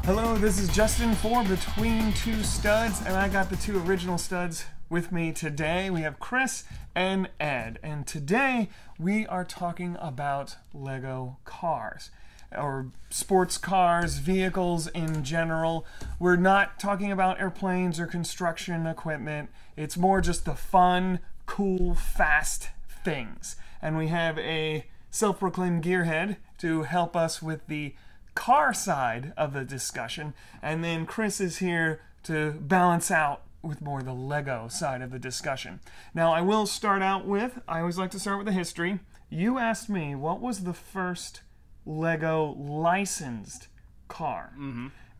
Hello, this is Justin for Between Two Studs, and I got the two original studs with me today. We have Chris and Ed, and today we are talking about Lego cars, or sports cars, vehicles in general. We're not talking about airplanes or construction equipment. It's more just the fun, cool, fast things. And we have a self-proclaimed gearhead to help us with the car side of the discussion, and then Chris is here to balance out with more the Lego side of the discussion. Now, I will start out with, I always like to start with the history. You asked me what was the first Lego licensed car.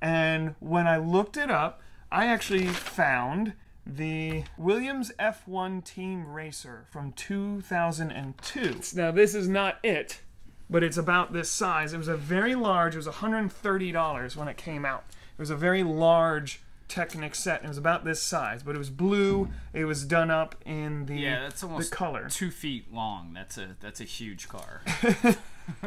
And when I looked it up, I actually found the Williams F1 Team Racer from 2002. Now, this is not it, but it's about this size. It was a very large, it was $130 when it came out. It was a very large Technic set. It was about this size, but it was blue. It was done up in the that's almost the color. 2 feet long. That's a huge car.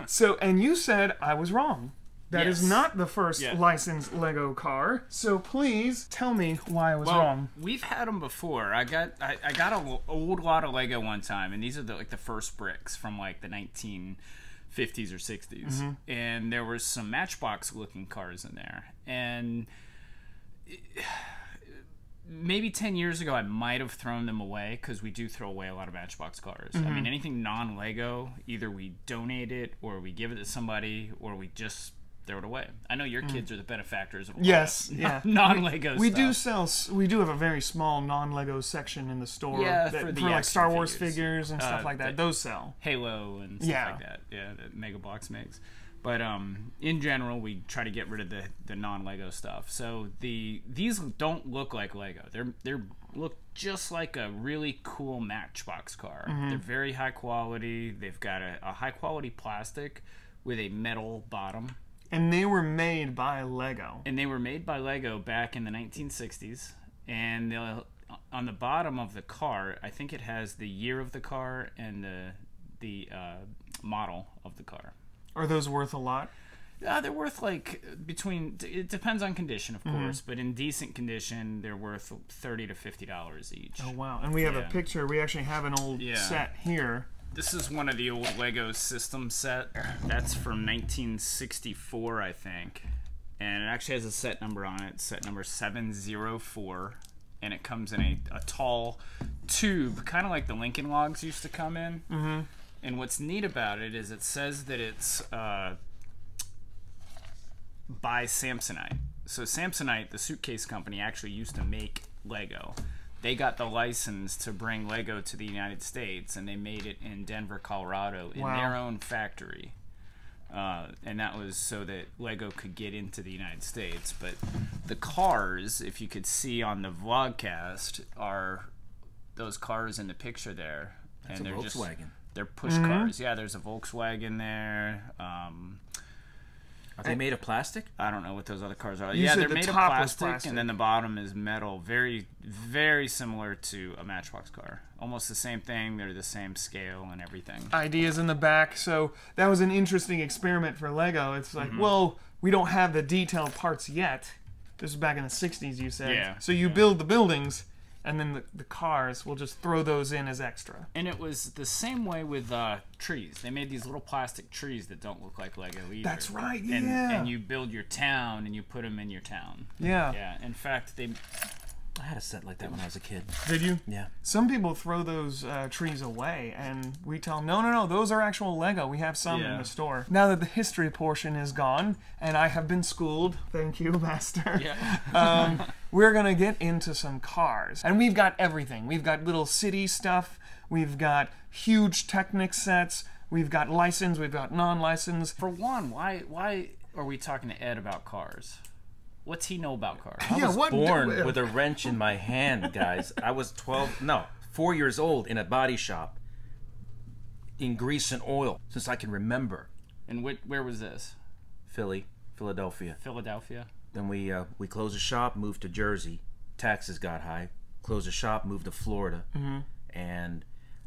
So, and you said I was wrong. That Yes. is not the first licensed Lego car. So please tell me why I was wrong. We've had them before. I got an old lot of Lego one time, and these are like the first bricks from like the 1950s or 60s, and there was some Matchbox looking cars in there, and maybe 10 years ago I might have thrown them away, because we do throw away a lot of Matchbox cars. I mean, anything non-Lego, either we donate it or we give it to somebody or we just throw it away. I know your kids are the benefactors of a lot of non-Lego stuff. We do have a very small non-Lego section in the store for like Star Wars figures and stuff like that. Those sell. Halo and stuff like that. Yeah, that Mega Box makes. But in general, we try to get rid of the non-Lego stuff. So these don't look like Lego. They look just like a really cool Matchbox car. They're very high quality. They've got a high quality plastic with a metal bottom. And they were made by Lego. And they were made by Lego back in the 1960s. And on the bottom of the car, I think it has the year of the car and the model of the car. Are those worth a lot? They're worth like it depends on condition, of course, but in decent condition, they're worth $30 to $50 each. Oh, wow. And we have a picture. We actually have an old set here. This is one of the old Lego system set. That's from 1964, I think. And it actually has a set number on it, set number 704. And it comes in a tall tube, kind of like the Lincoln Logs used to come in. And what's neat about it is it says that it's by Samsonite. So Samsonite, the suitcase company, actually used to make Lego. They got the license to bring Lego to the United States, and they made it in Denver, Colorado, in their own factory. And that was so that Lego could get into the United States. But the cars, if you could see on the vlogcast, are those cars in the picture there. That's and a they're Volkswagen. They're push cars. Yeah, there's a Volkswagen there. Are they made of plastic? I don't know what those other cars are. You Yeah, said they're the made of top was plastic, and then the bottom is metal. Very, very similar to a Matchbox car. Almost the same thing. They're the same scale and everything. Ideas in the back. So that was an interesting experiment for Lego. It's like, well, we don't have the detailed parts yet. This was back in the 60s, you said. Yeah. So you build the buildings, and then the cars, we'll just throw those in as extra. And it was the same way with trees. They made these little plastic trees that don't look like Lego either. That's right, And you build your town, and you put them in your town. Yeah. Yeah. In fact, I had a set like that when I was a kid. Did you? Yeah. Some people throw those trees away, and we tell them, no, those are actual Lego. We have some in the store. Now that the history portion is gone, and I have been schooled, thank you, Master, we're going to get into some cars. And we've got everything. We've got little city stuff. We've got huge Technic sets. We've got licensed. We've got non-licensed. for one, why are we talking to Ed about cars? What's he know about cars? I was born with a wrench in my hand, guys. I was 4 years old in a body shop in grease and oil since I can remember. And where was this? Philadelphia. Philadelphia? Then we closed the shop, moved to Jersey. Taxes got high. Closed the shop, moved to Florida. And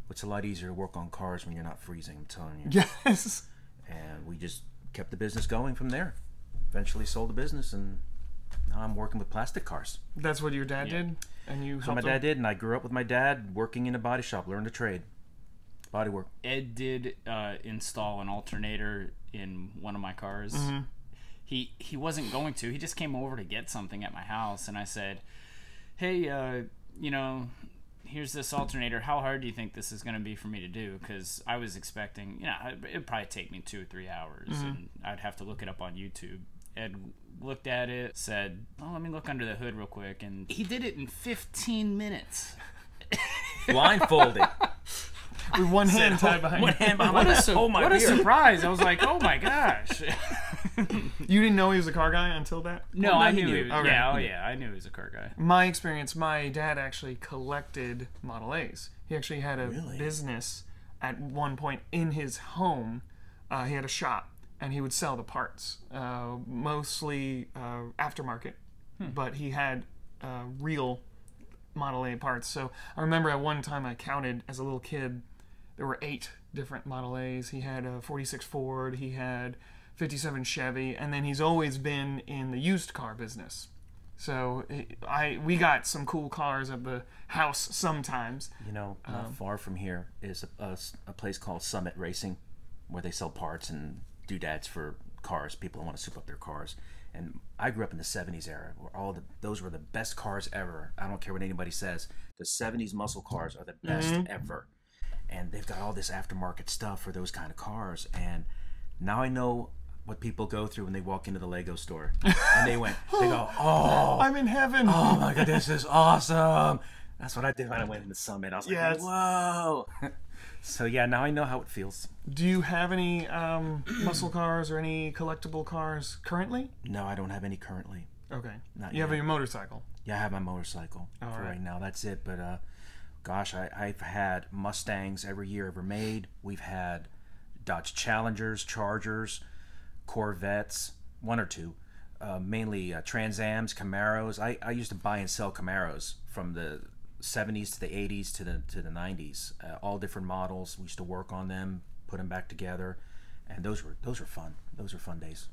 it's a lot easier to work on cars when you're not freezing, I'm telling you. Yes. And we just kept the business going from there. eventually sold the business, and now I'm working with plastic cars. That's what your dad did, and you. So my dad did, and I grew up with my dad working in a body shop, learned a trade, body work. Ed did install an alternator in one of my cars. He wasn't going to. He just came over to get something at my house, and I said, "Hey, you know, here's this alternator. How hard do you think this is going to be for me to do?" Because I was expecting, you know, it'd probably take me 2 or 3 hours, and I'd have to look it up on YouTube. Ed looked at it, said, "Oh, let me look under the hood real quick," and he did it in 15 minutes. Blindfolded. With one hand tied behind One you. hand behind my back. What a surprise. I was like, oh my gosh. You didn't know he was a car guy until that? No, I knew he was. Okay. Yeah, I knew he was a car guy. My experience, my dad actually collected Model A's. He actually had a business at one point in his home. He had a shop, and he would sell the parts, mostly aftermarket, but he had real Model A parts. So I remember at one time I counted as a little kid, there were 8 different Model A's. He had a 46 Ford, he had 57 Chevy, and then he's always been in the used car business. So we got some cool cars at the house sometimes. You know, not far from here is a place called Summit Racing, where they sell parts and doodads for cars. People want to soup up their cars. And I grew up in the 70s era, where those were the best cars ever. I don't care what anybody says. The 70s muscle cars are the best ever. And they've got all this aftermarket stuff for those kind of cars. And now I know what people go through when they walk into the Lego store. And they go, oh, I'm in heaven. Oh my God, this is awesome. That's what I did when I went into Summit. I was Yes. like, whoa. So yeah, now I know how it feels. Do you have any muscle cars or any collectible cars currently? No, I don't have any currently. Okay. Not You have yet. your motorcycle? Yeah, I have my motorcycle for right now. That's it. But gosh, I've had Mustangs every year ever made. We've had Dodge Challengers, Chargers, Corvettes, 1 or 2, mainly Trans Ams, Camaros. I used to buy and sell Camaros from the 70s to the 80s to the 90s, all different models. We used to work on them, put them back together, and those were fun. Those were fun days.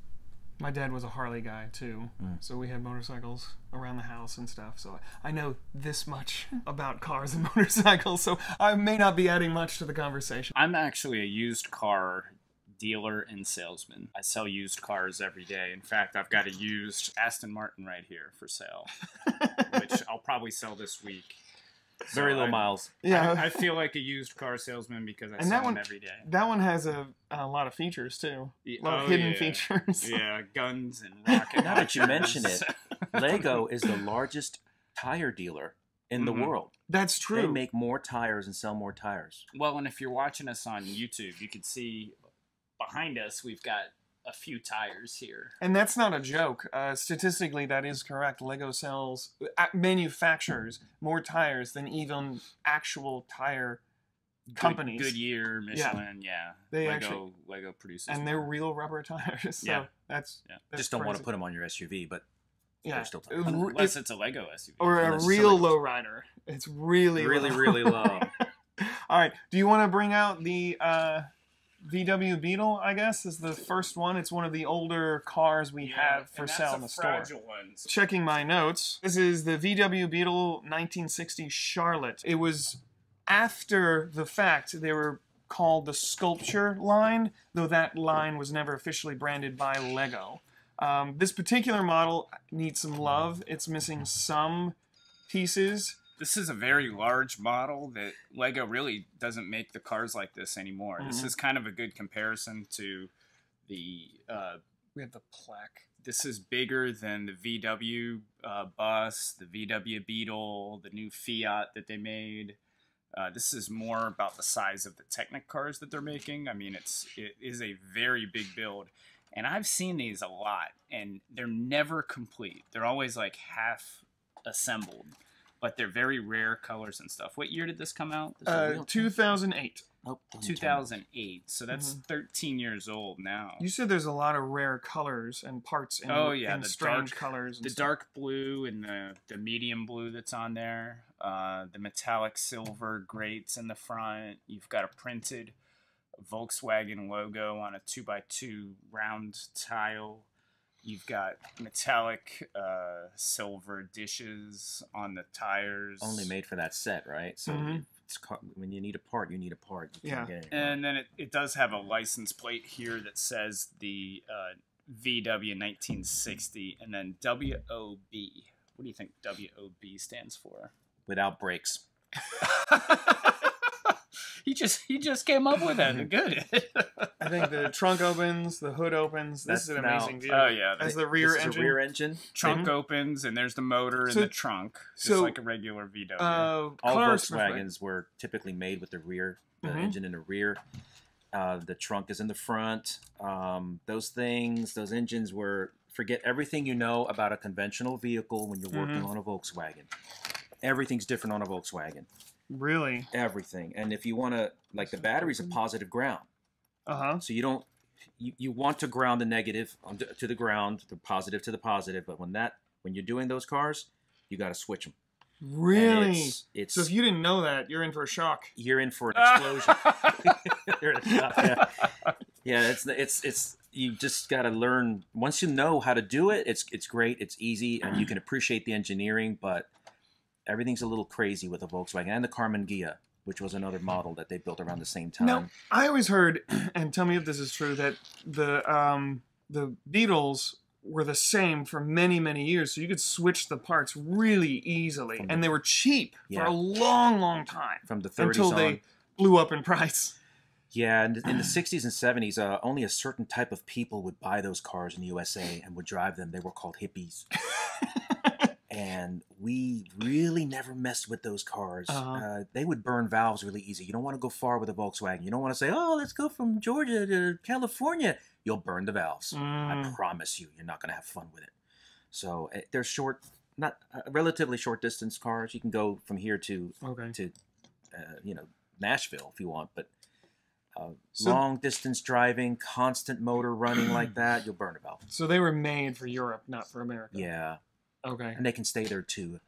My dad was a Harley guy too, so we had motorcycles around the house and stuff. So I know this much about cars and motorcycles, so I may not be adding much to the conversation. I'm actually a used car dealer and salesman. I sell used cars every day. In fact, I've got a used Aston Martin right here for sale, which I'll probably sell this week. Very low miles. Yeah, I feel like a used car salesman because I and sell that one them every day. That one has a lot of features too. A lot of hidden features. Yeah, guns and rocket. Now that you mention it, Lego is the largest tire dealer in the world. That's true. They make more tires and sell more tires. Well, and if you're watching us on YouTube, you can see behind us we've got a few tires here. And that's not a joke. Statistically, that is correct. Lego manufactures more tires than even actual tire companies. Goodyear, Michelin, yeah. They Lego produces and they're real rubber tires. So that's Just don't want to crazy. put them on your SUV, but Yeah, they're still tires. Unless it's a Lego SUV. or a Unless real somebody- lowrider. It's really really low. All right. Do you want to bring out the VW Beetle? I guess is the first one. It's one of the older cars we have for sale in the store. Ones. Checking my notes. This is the VW Beetle 1960 Charlotte. It was after the fact they were called the Sculpture line, though that line was never officially branded by Lego. This particular model needs some love. It's missing some pieces. This is a very large model that Lego really doesn't make the cars like this anymore. This is kind of a good comparison to the... We have the plaque. This is bigger than the VW bus, the VW Beetle, the new Fiat that they made. This is more about the size of the Technic cars that they're making. I mean, it is a very big build. And I've seen these a lot, and they're never complete. They're always like half assembled. But they're very rare colors and stuff. What year did this come out? 2008. Oh, 2008. So that's 13 years old now. You said there's a lot of rare colors and parts in, in the strange dark colors. And the stuff. dark blue and the medium blue that's on there. The metallic silver grates in the front. You've got a printed Volkswagen logo on a 2x2 round tile. You've got metallic silver dishes on the tires. Only made for that set, right? So when you need a part, you need a part. You can't get it. And then it does have a license plate here that says the VW 1960, and then WOB. What do you think WOB stands for? Without brakes. He just came up with that. Good. I think the trunk opens, the hood opens. This is an amazing view. Oh yeah, as the rear engine. Rear engine. Trunk opens, and there's the motor in the trunk, just like a regular VW. All Volkswagens were typically made with the rear, the engine in the rear. The trunk is in the front. Those engines were. Forget everything you know about a conventional vehicle when you're working on a Volkswagen. Everything's different on a Volkswagen. Really? Everything. And if you want to, like, the battery's a positive ground. So you don't, you want to ground the negative to the ground, the positive to the positive. But when you're doing those cars, you got to switch them. Really? It's so if you didn't know that, you're in for a shock. You're in for an explosion. You're in a shock, yeah. It's you just got to learn. Once you know how to do it, it's great. It's easy, and you can appreciate the engineering. But everything's a little crazy with the Volkswagen and the Carmen Ghia, which was another model that they built around the same time. Now, I always heard, and tell me if this is true, that the Beetles were the same for many, many years. So you could switch the parts really easily. And they were cheap for a long, long time. From the 30s until they blew up in price. Yeah, in the 60s and 70s, only a certain type of people would buy those cars in the USA and would drive them. They were called hippies. And we really never messed with those cars. They would burn valves really easy. You don't want to go far with a Volkswagen. You don't want to say, oh, let's go from Georgia to California. You'll burn the valves. I promise you, you're not going to have fun with it. So they're short, not relatively short distance cars. You can go from here to Nashville if you want. But long distance driving, constant motor running like that, you'll burn a valve. So they were made for Europe, not for America. Yeah. Okay. And they can stay there too.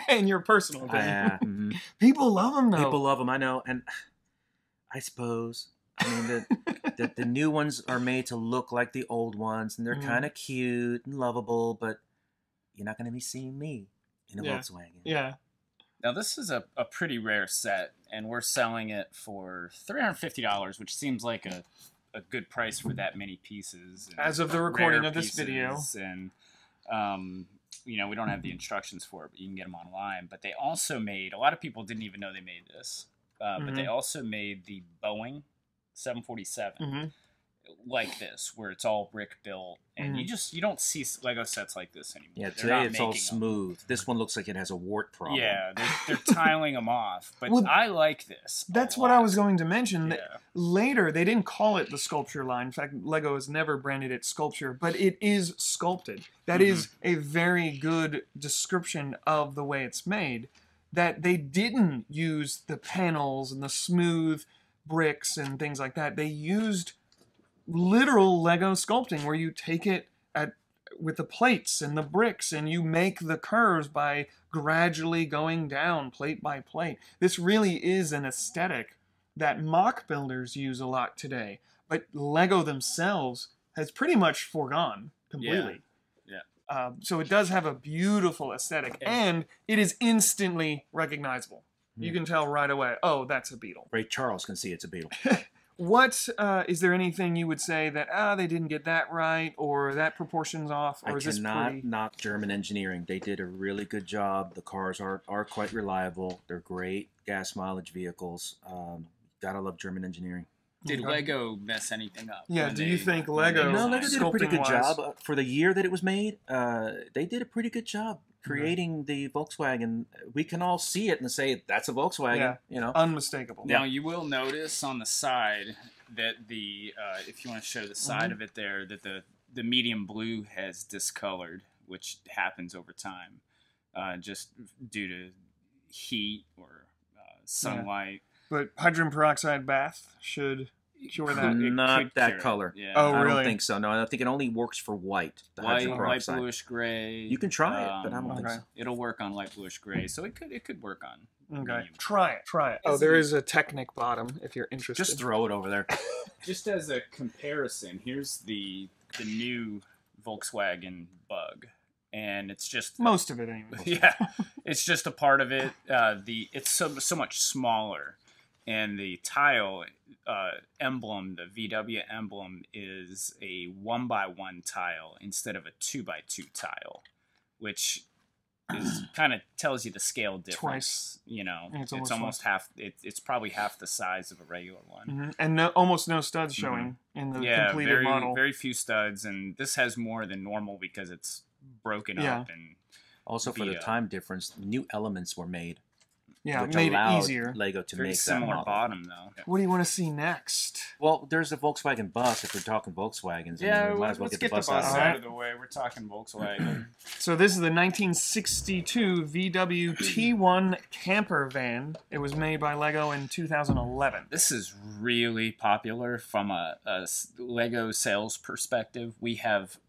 And your personal thing. Yeah. People love them though. People love them, I know. And I suppose, I mean, the new ones are made to look like the old ones, and they're kind of cute and lovable, but you're not going to be seeing me in a Volkswagen. Yeah. Now, this is a pretty rare set, and we're selling it for $350, which seems like a good price for that many pieces. As of the recording of this video. And, we don't have the instructions for it, but you can get them online. But they also made, a lot of people didn't even know they made this, but they also made the Boeing 747 like this, where it's all brick built, and you don't see Lego sets like this anymore. Yeah, today it's all smooth. This one looks like it has a wart problem. Yeah, they're tiling them off, but I like this. That's what I was going to mention. Yeah. Later, they didn't call it the sculpture line. In fact, Lego has never branded it sculpture, but it is sculpted. That is a very good description of the way it's made, that they didn't use the panels and the smooth bricks and things like that. They used literal Lego sculpting, where you take it with the plates and the bricks, and you make the curves by gradually going down plate by plate. This really is an aesthetic that mock builders use a lot today, but Lego themselves has pretty much foregone completely. Yeah. So it does have a beautiful aesthetic, and it is instantly recognizable. You can tell right away, oh, that's a Beetle. Ray Charles can see it's a Beetle. What is there anything you would say that they didn't get that right, or that proportion's off, or is this pretty? I cannot knock German engineering. They did a really good job. The cars are quite reliable. They're great gas mileage vehicles. Gotta love German engineering. Did Lego mess anything up? Yeah, do you think Lego? No, Lego did a pretty good job for the year that it was made. They did a pretty good job creating the Volkswagen. We can all see it and say that's a Volkswagen. Yeah, unmistakable. Now you will notice on the side that the if you want to show the side of it there, that the medium blue has discolored, which happens over time, just due to heat or sunlight. But hydrogen peroxide bath should cure that. Not that color. Yeah. Oh, really? I don't think so. No, I think it only works for white. The hydrogen peroxide. Light bluish gray. You can try it, but I don't think so. It'll work on light bluish gray, so it could work on. Okay. Try it. Oh, there is a Technic bottom if you're interested. Just throw it over there. Just as a comparison, here's the new Volkswagen Bug, and it's just Most of it, anyway. yeah, it's just a part of it. It's so much smaller, and the tile emblem, the VW emblem, is a 1x1 tile instead of a 2x2 tile, which is kind of tells you the scale difference. Twice. You know, It's it's almost half. It's probably half the size of a regular one. Mm-hmm. And almost no studs showing in the completed model. Very few studs, and this has more than normal because it's broken up and. Also, for the time difference, new elements were made. Yeah, which made it allowed easier. Lego to Very make that similar model. bottom, though. What do you want to see next? Well, there's the Volkswagen bus. If we're talking Volkswagens, Yeah, we might as well let's get the bus out. out of the way. We're talking Volkswagen. So this is the 1962 VW T1 camper van. It was made by Lego in 2011. This is really popular from a Lego sales perspective. We have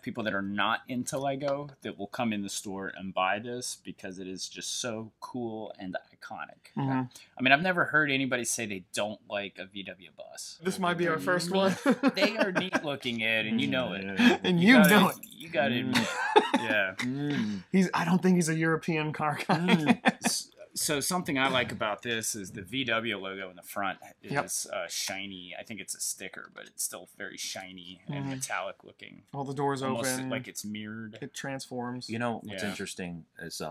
people that are not into Lego that will come in the store and buy this because it is just so cool and iconic. Mm-hmm. I mean, I've never heard anybody say they don't like a VW bus. This might be our first one. They are neat looking, Ed, and you know it. And you know it. You got to admit it. Yeah. I don't think he's a European car guy. So something I like about this is the VW logo in the front is shiny. I think it's a sticker, but it's still very shiny and metallic looking. All the doors Almost open. like it's mirrored. It transforms. You know what's interesting is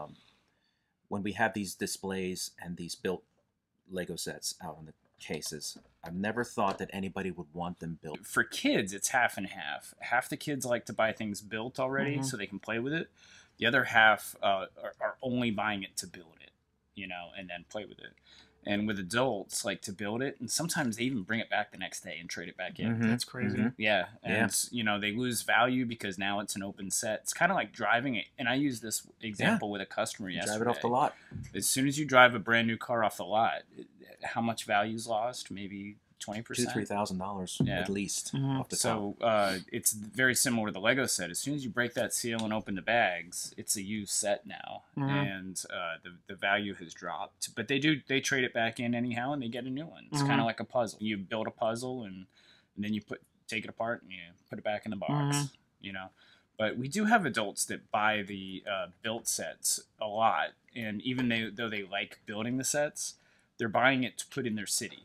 when we have these displays and these built Lego sets out on the cases, I've never thought that anybody would want them built. For kids, it's half and half. Half the kids like to buy things built already so they can play with it. The other half are only buying it to build it, you know, and then play with it. And with adults, like to build it, and sometimes they even bring it back the next day and trade it back in. That's crazy. Yeah, and you know, they lose value because now it's an open set. It's kind of like driving it, and I use this example with a customer yesterday. Drive it off the lot. As soon as you drive a brand new car off the lot, how much value is lost? Maybe 20%, $2,000-3,000 at least off the top. So it's very similar to the Lego set. As soon as you break that seal and open the bags, it's a used set now, and the value has dropped. But they trade it back in anyhow, and they get a new one. It's kind of like a puzzle. You build a puzzle, and then you take it apart and you put it back in the box. You know. But we do have adults that buy the built sets a lot, and even though they like building the sets, they're buying it to put in their city.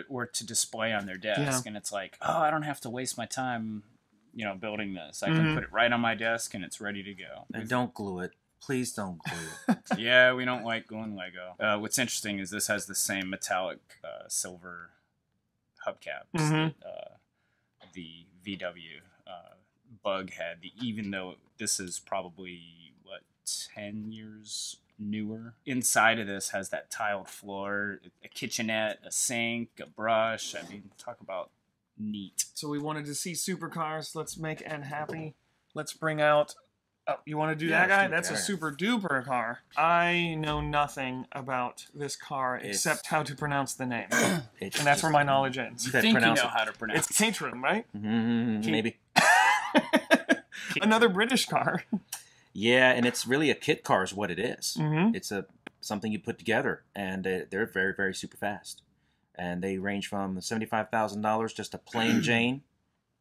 Or to display on their desk, and it's like, oh, I don't have to waste my time, you know, building this. I can put it right on my desk, and it's ready to go. And don't glue it. Please don't glue it. Yeah, we don't like gluing Lego. What's interesting is this has the same metallic silver hubcaps that the VW Bug had. Even though this is probably 10 years newer. Inside of this has that tiled floor, a kitchenette, a sink, a brush. I mean, talk about neat. So we wanted to see supercars. Let's make Ed happy. Let's bring out... Oh, you want to do that guy? That's a super duper car. I know nothing about this car except how to pronounce the name. And that's where my knowledge ends. You think you know how to pronounce it. It's Paintroom, right? Maybe. Another British car. Yeah, and it's really a kit car is what it is. It's something you put together, and they're very, very super fast. And they range from $75,000 just a plain Jane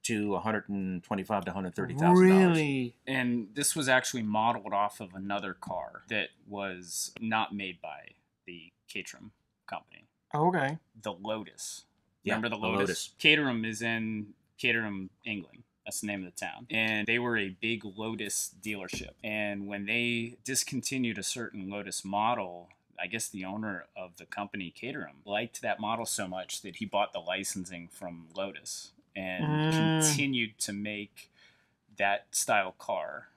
to $125,000 to $130,000. Really? And this was actually modeled off of another car that was not made by the Caterham company. Oh, okay. The Lotus. Yeah, Remember the Lotus? Caterham is in Caterham, England. That's the name of the town. And they were a big Lotus dealership. And when they discontinued a certain Lotus model, I guess the owner of the company, Caterham, liked that model so much that he bought the licensing from Lotus and continued to make that style car,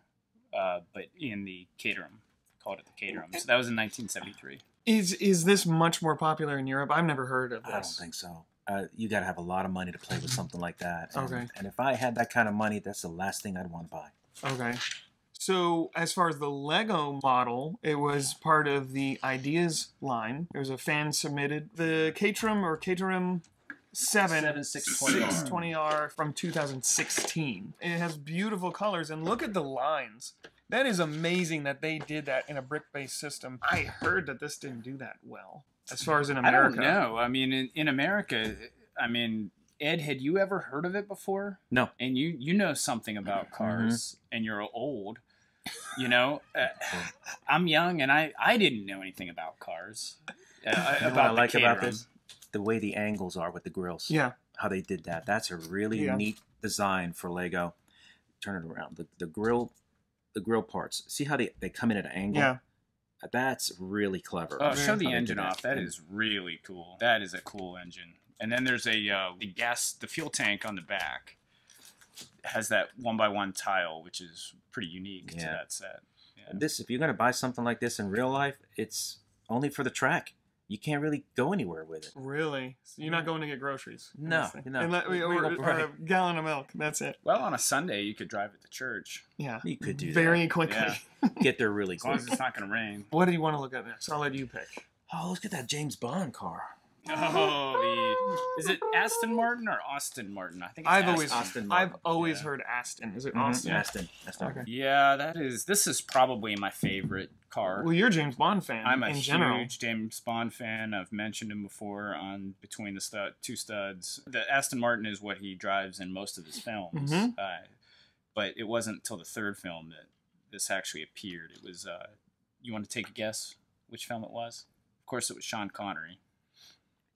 but in the Caterham. Called it the Caterham. So that was in 1973. Is this much more popular in Europe? I've never heard of this. I don't think so. You got to have a lot of money to play with something like that. And, Okay. And if I had that kind of money, that's the last thing I'd want to buy. Okay. So as far as the Lego model, it was part of the Ideas line. There was a fan submitted. The Caterham 620R from 2016. It has beautiful colors, and look at the lines. That is amazing that they did that in a brick-based system. I heard that this didn't do that well, as far as in America. I don't know. I mean, in America, I mean, Ed, had you ever heard of it before? No. And you know something about cars, and you're old. You know, I'm young, and I didn't know anything about cars. What I like about this? The way the angles are with the grills. Yeah. How they did that. That's a really neat design for Lego. Turn it around. The grill parts. See how they come in at an angle? Yeah. That's really clever. Show the engine off. That is really cool. That is a cool engine. And then there's the fuel tank on the back has that 1x1 tile, which is pretty unique to that set. Yeah. This, if you're going to buy something like this in real life, it's only for the track. You can't really go anywhere with it. Really? So you're not going to get groceries? No. Or a gallon of milk. That's it. Well, on a Sunday, you could drive it to church. Yeah. You could do very that. quickly. Yeah. Get there really As long quick. as it's not going to rain. What do you want to look at next? I'll let you pick. Oh, look at that James Bond car. Is it Aston Martin or Austin Martin? I think it's Aston Martin. I've always heard Aston. Is it Austin? Aston. Okay. Yeah, this is probably my favorite car. Well, you're a James Bond fan. I'm a in general. huge James Bond fan. I've mentioned him before on Between the Two Studs. The Aston Martin is what he drives in most of his films. But it wasn't until the third film that this actually appeared. It was, you want to take a guess which film it was? Of course, it was Sean Connery.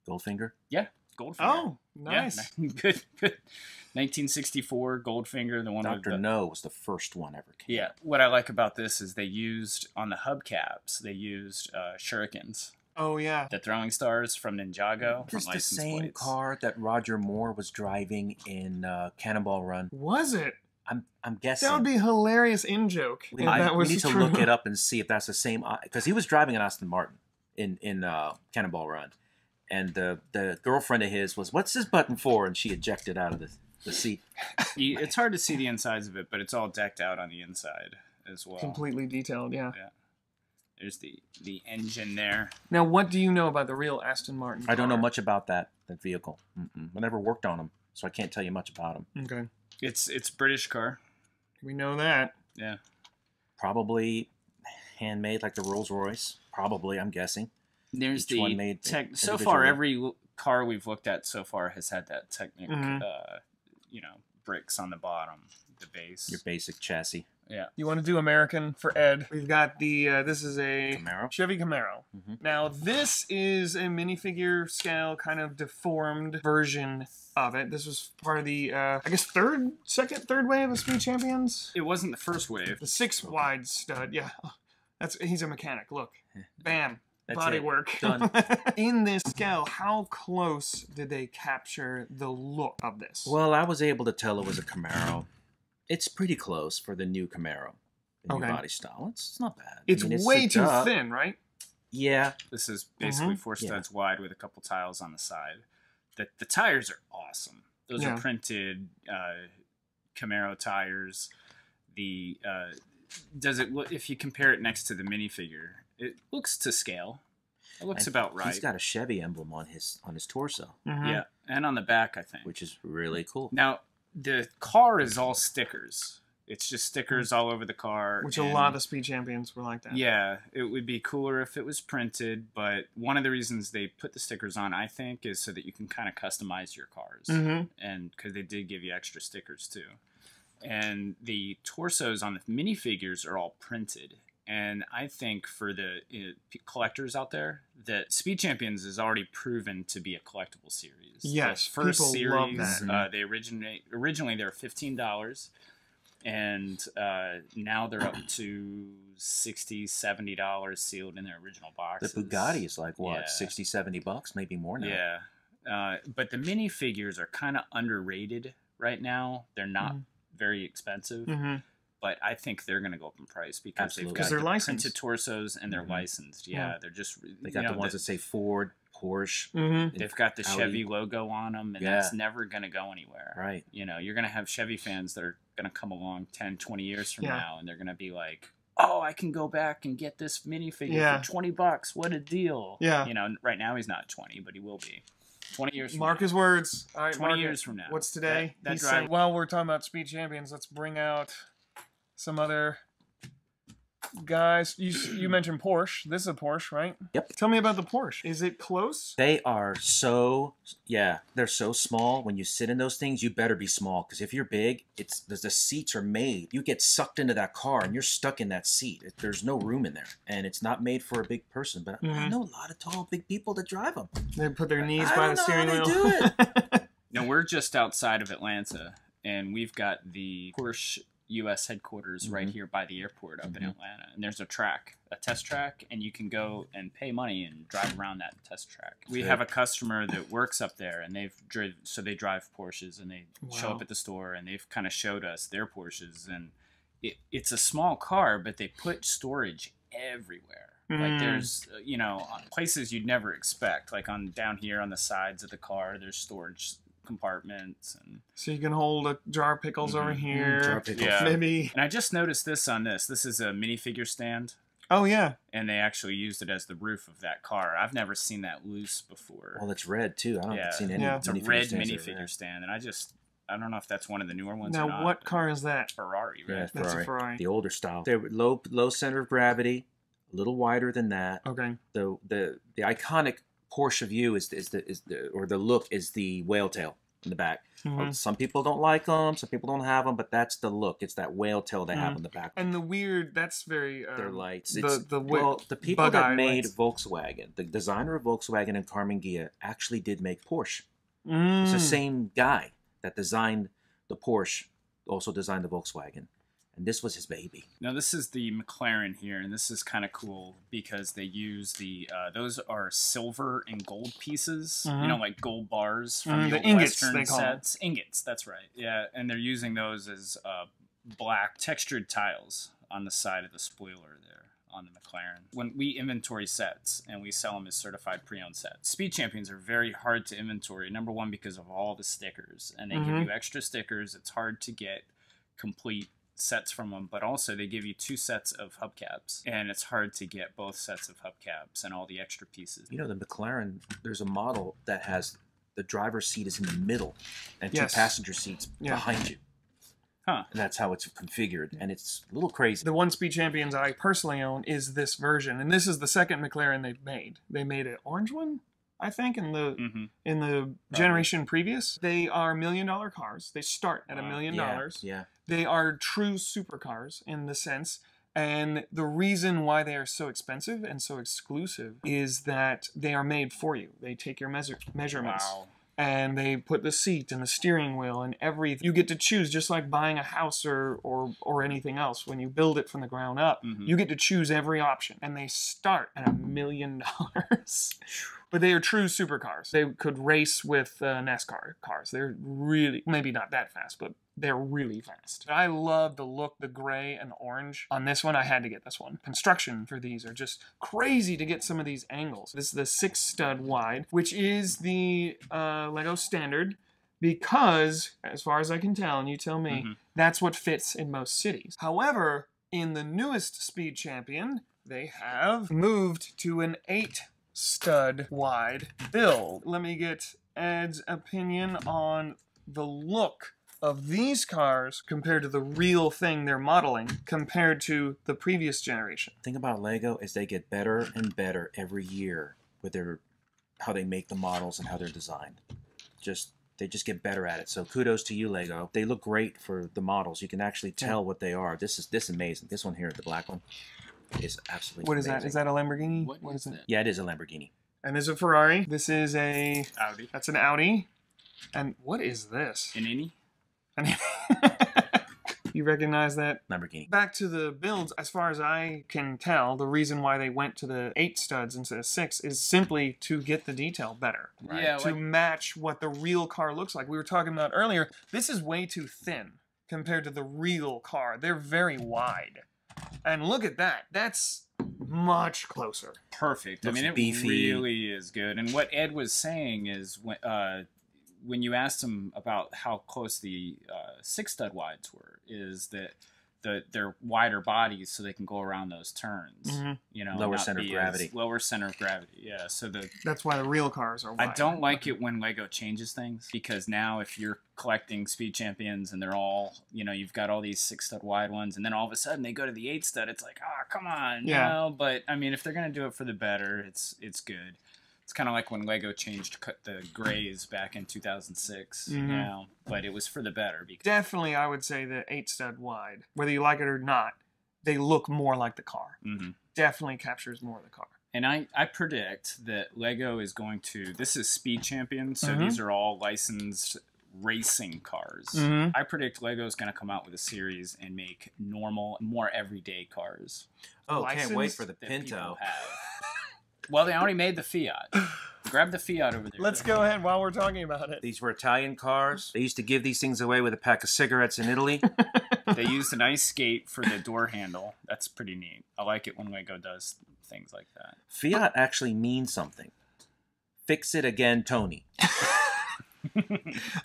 Goldfinger? Yeah, Goldfinger. Oh, nice. Yeah, good. 1964 Goldfinger, the one Dr. with No was the first one ever came. Yeah, what I like about this is they used, on the hubcaps, shurikens. Oh, yeah. The throwing stars from Ninjago. It's from the same plates. car that Roger Moore was driving in Cannonball Run. Was it? I'm guessing. That would be a hilarious in-joke if that was we need to true. look it up and see if that's the same, because he was driving an Aston Martin in Cannonball Run, and the girlfriend of his was, "What's this button for?" and she ejected out of the seat. It's hard to see the insides of it, but it's all decked out on the inside as well. Completely detailed, yeah. There's the engine there. Now, what do you know about the real Aston Martin car? I don't know much about that vehicle. I never worked on them, so I can't tell you much about them. Okay. It's British car. We know that. Yeah. Probably handmade like the Rolls Royce. Probably, I'm guessing. There's Each one made so far, every car we've looked at so far has had that Technic, bricks on the bottom, the base. Your basic chassis. Yeah. You want to do American for Ed? We've got this is a Camaro. Chevy Camaro. Now, this is a minifigure scale kind of deformed version of it. This was part of the, I guess, third wave of Speed Champions? It wasn't the first wave. The 6-wide stud, yeah. He's a mechanic, look. Bam. That's Body it. work. Done. In this scale, how close did they capture the look of this? Well, I was able to tell it was a Camaro. It's pretty close for the new Camaro. The new body style. It's not bad. It's way too thin, right? Yeah. This is basically 4 studs wide with a couple tiles on the side. The tires are awesome. Those are printed Camaro tires. Does it look, if you compare it next to the minifigure, it looks to scale. It looks about right. He's got a Chevy emblem on his torso. Yeah, and on the back, I think. Which is really cool. Now, the car is all stickers. It's just stickers all over the car. Which a lot of the Speed Champions were like that. Yeah, it would be cooler if it was printed, but one of the reasons they put the stickers on, I think, is so that you can kind of customize your cars. And because they did give you extra stickers, too. And the torsos on the minifigures are all printed. And I think for the collectors out there, that Speed Champions is already proven to be a collectible series. Yes, the first people series, love that. they originally they were $15, and now they're up to $60, $70 sealed in their original boxes. The Bugatti is like what, $60, $70, maybe more now. Yeah, but the minifigures are kind of underrated right now. They're not very expensive. But I think they're going to go up in price because they've got they're licensed. printed torsos and they're licensed. Yeah, they're just they got the ones that say Ford, Porsche. They've got the Audi. Chevy logo on them, and that's never going to go anywhere. Right. You know, you're going to have Chevy fans that are going to come along 10, 20 years from now, and they're going to be like, "Oh, I can go back and get this minifigure for $20. What a deal!" Yeah. You know, right now he's not 20, but he will be. 20 years from Mark now. his words. All right, 20 years from now. What's today? That He's drive- saying, while we're talking about Speed Champions, let's bring out some other guys, you mentioned Porsche. This is a Porsche, right? Yep. Tell me about the Porsche. Is it close? They are so, yeah, they're so small. When you sit in those things, you better be small, because if you're big, the seats are made. You get sucked into that car and you're stuck in that seat. There's no room in there, and it's not made for a big person. But I know a lot of tall, big people that drive them. They put their knees by the steering wheel. I don't know how they do it. No, we're just outside of Atlanta, and we've got the Porsche U.S. headquarters right here by the airport up in Atlanta. And there's a test track, and you can go and pay money and drive around that test track. We have a customer that works up there, and they drive Porsches, and they show up at the store, and they've kind of showed us their Porsches. And it's a small car, but they put storage everywhere. Like there's, places you'd never expect. Like down here on the sides of the car, there's storage compartments, and so you can hold a jar of pickles over here. Jar of pickles. Yeah. Maybe. And I just noticed this on this. This is a minifigure stand. Oh yeah. And they actually used it as the roof of that car. I've never seen that loose before. Well, it's red too. I haven't seen any. Yeah. It's a red minifigure stand, and I don't know if that's one of the newer ones. Now, or not, what car is that? Ferrari, right? Yeah, That's a Ferrari. The older style. They're low center of gravity, a little wider than that. Okay. The iconic Porsche view is the look is the whale tail in the back. Some people don't like them, some people don't have them, but that's the look. It's that whale tail they have in the back. And the weird, that's very... Their lights. The people that made lights. Volkswagen, the designer of Volkswagen and Carmen Ghia actually did make Porsche. It's the same guy that designed the Porsche, also designed the Volkswagen. And this was his baby. Now this is the McLaren here, and this is kind of cool because they use those are silver and gold pieces, like gold bars from the old ingots, Western they call sets. Ingots, that's right. Yeah, and they're using those as black textured tiles on the side of the spoiler there on the McLaren. When we inventory sets and we sell them as certified pre-owned sets, Speed Champions are very hard to inventory. Number one, because of all the stickers, and they give you extra stickers. It's hard to get complete sets from them, but also they give you 2 sets of hubcaps, and it's hard to get both sets of hubcaps and all the extra pieces. The McLaren, there's a model that has the driver's seat is in the middle and 2 passenger seats behind you. And that's how it's configured, and it's a little crazy. The one Speed Champions I personally own is this version, and this is the second McLaren they've made. They made an orange one, I think, in the generation previous. They are $1 million cars. They start at $1 million. Yeah. They are true supercars in the sense, and the reason why they are so expensive and so exclusive is that they are made for you. They take your measurements. Wow. And they put the seat and the steering wheel and everything. You get to choose, just like buying a house or anything else. When you build it from the ground up, you get to choose every option. And they start at $1 million. But they are true supercars. They could race with NASCAR cars. They're really, maybe not that fast, but they're really fast. I love the look, the gray and the orange. On this one, I had to get this one. Construction for these are just crazy to get some of these angles. This is the 6-stud wide, which is the Lego standard because, as far as I can tell, and you tell me, that's what fits in most cities. However, in the newest Speed Champion, they have moved to an 8-stud wide build. Let me get Ed's opinion on the look of these cars compared to the real thing they're modeling compared to the previous generation. The thing about Lego is they get better and better every year with how they make the models and how they're designed. They just get better at it. So kudos to you, Lego. They look great for the models. You can actually tell what they are. This is amazing. This one here, the black one, is absolutely What is amazing. that? Is that a Lamborghini? What is it? Yeah, it is a Lamborghini. And there's a Ferrari. This is a Audi. That's an Audi. And what is this? An Innie? You recognize that? Lamborghini. Back to the builds, as far as I can tell, the reason why they went to the 8 studs instead of 6 is simply to get the detail better. Right? Yeah, to match what the real car looks like. We were talking about earlier, this is way too thin compared to the real car. They're very wide. And look at that. That's much closer. Perfect. Looks I mean, it beefy. really is good. And what Ed was saying is when you asked him about how close the 6-stud wides were, is that their wider bodies so they can go around those turns. You know, lower center of gravity. Lower center of gravity. Yeah. So that's why the real cars are wide. I don't like it when Lego changes things, because now if you're collecting Speed Champions and they're all, you know, you've got all these 6-stud wide ones, and then all of a sudden they go to the 8-stud, it's like, oh, come on. Yeah. You know? But I mean, if they're gonna do it for the better, it's good. It's kind of like when Lego changed the grays back in 2006, you know, but it was for the better. Because definitely, I would say the 8-stud wide, whether you like it or not, they look more like the car. Definitely captures more of the car. And I predict that Lego is going to, this is Speed Champion, so these are all licensed racing cars. I predict Lego is going to come out with a series and make normal, more everyday cars. Oh, can't wait for the Pinto. Well, they already made the Fiat. Grab the Fiat over there. Let's go ahead while we're talking about it. These were Italian cars. They used to give these things away with a pack of cigarettes in Italy. They used an ice skate for the door handle. That's pretty neat. I like it when Lego does things like that. Fiat actually means something. Fix it again, Tony.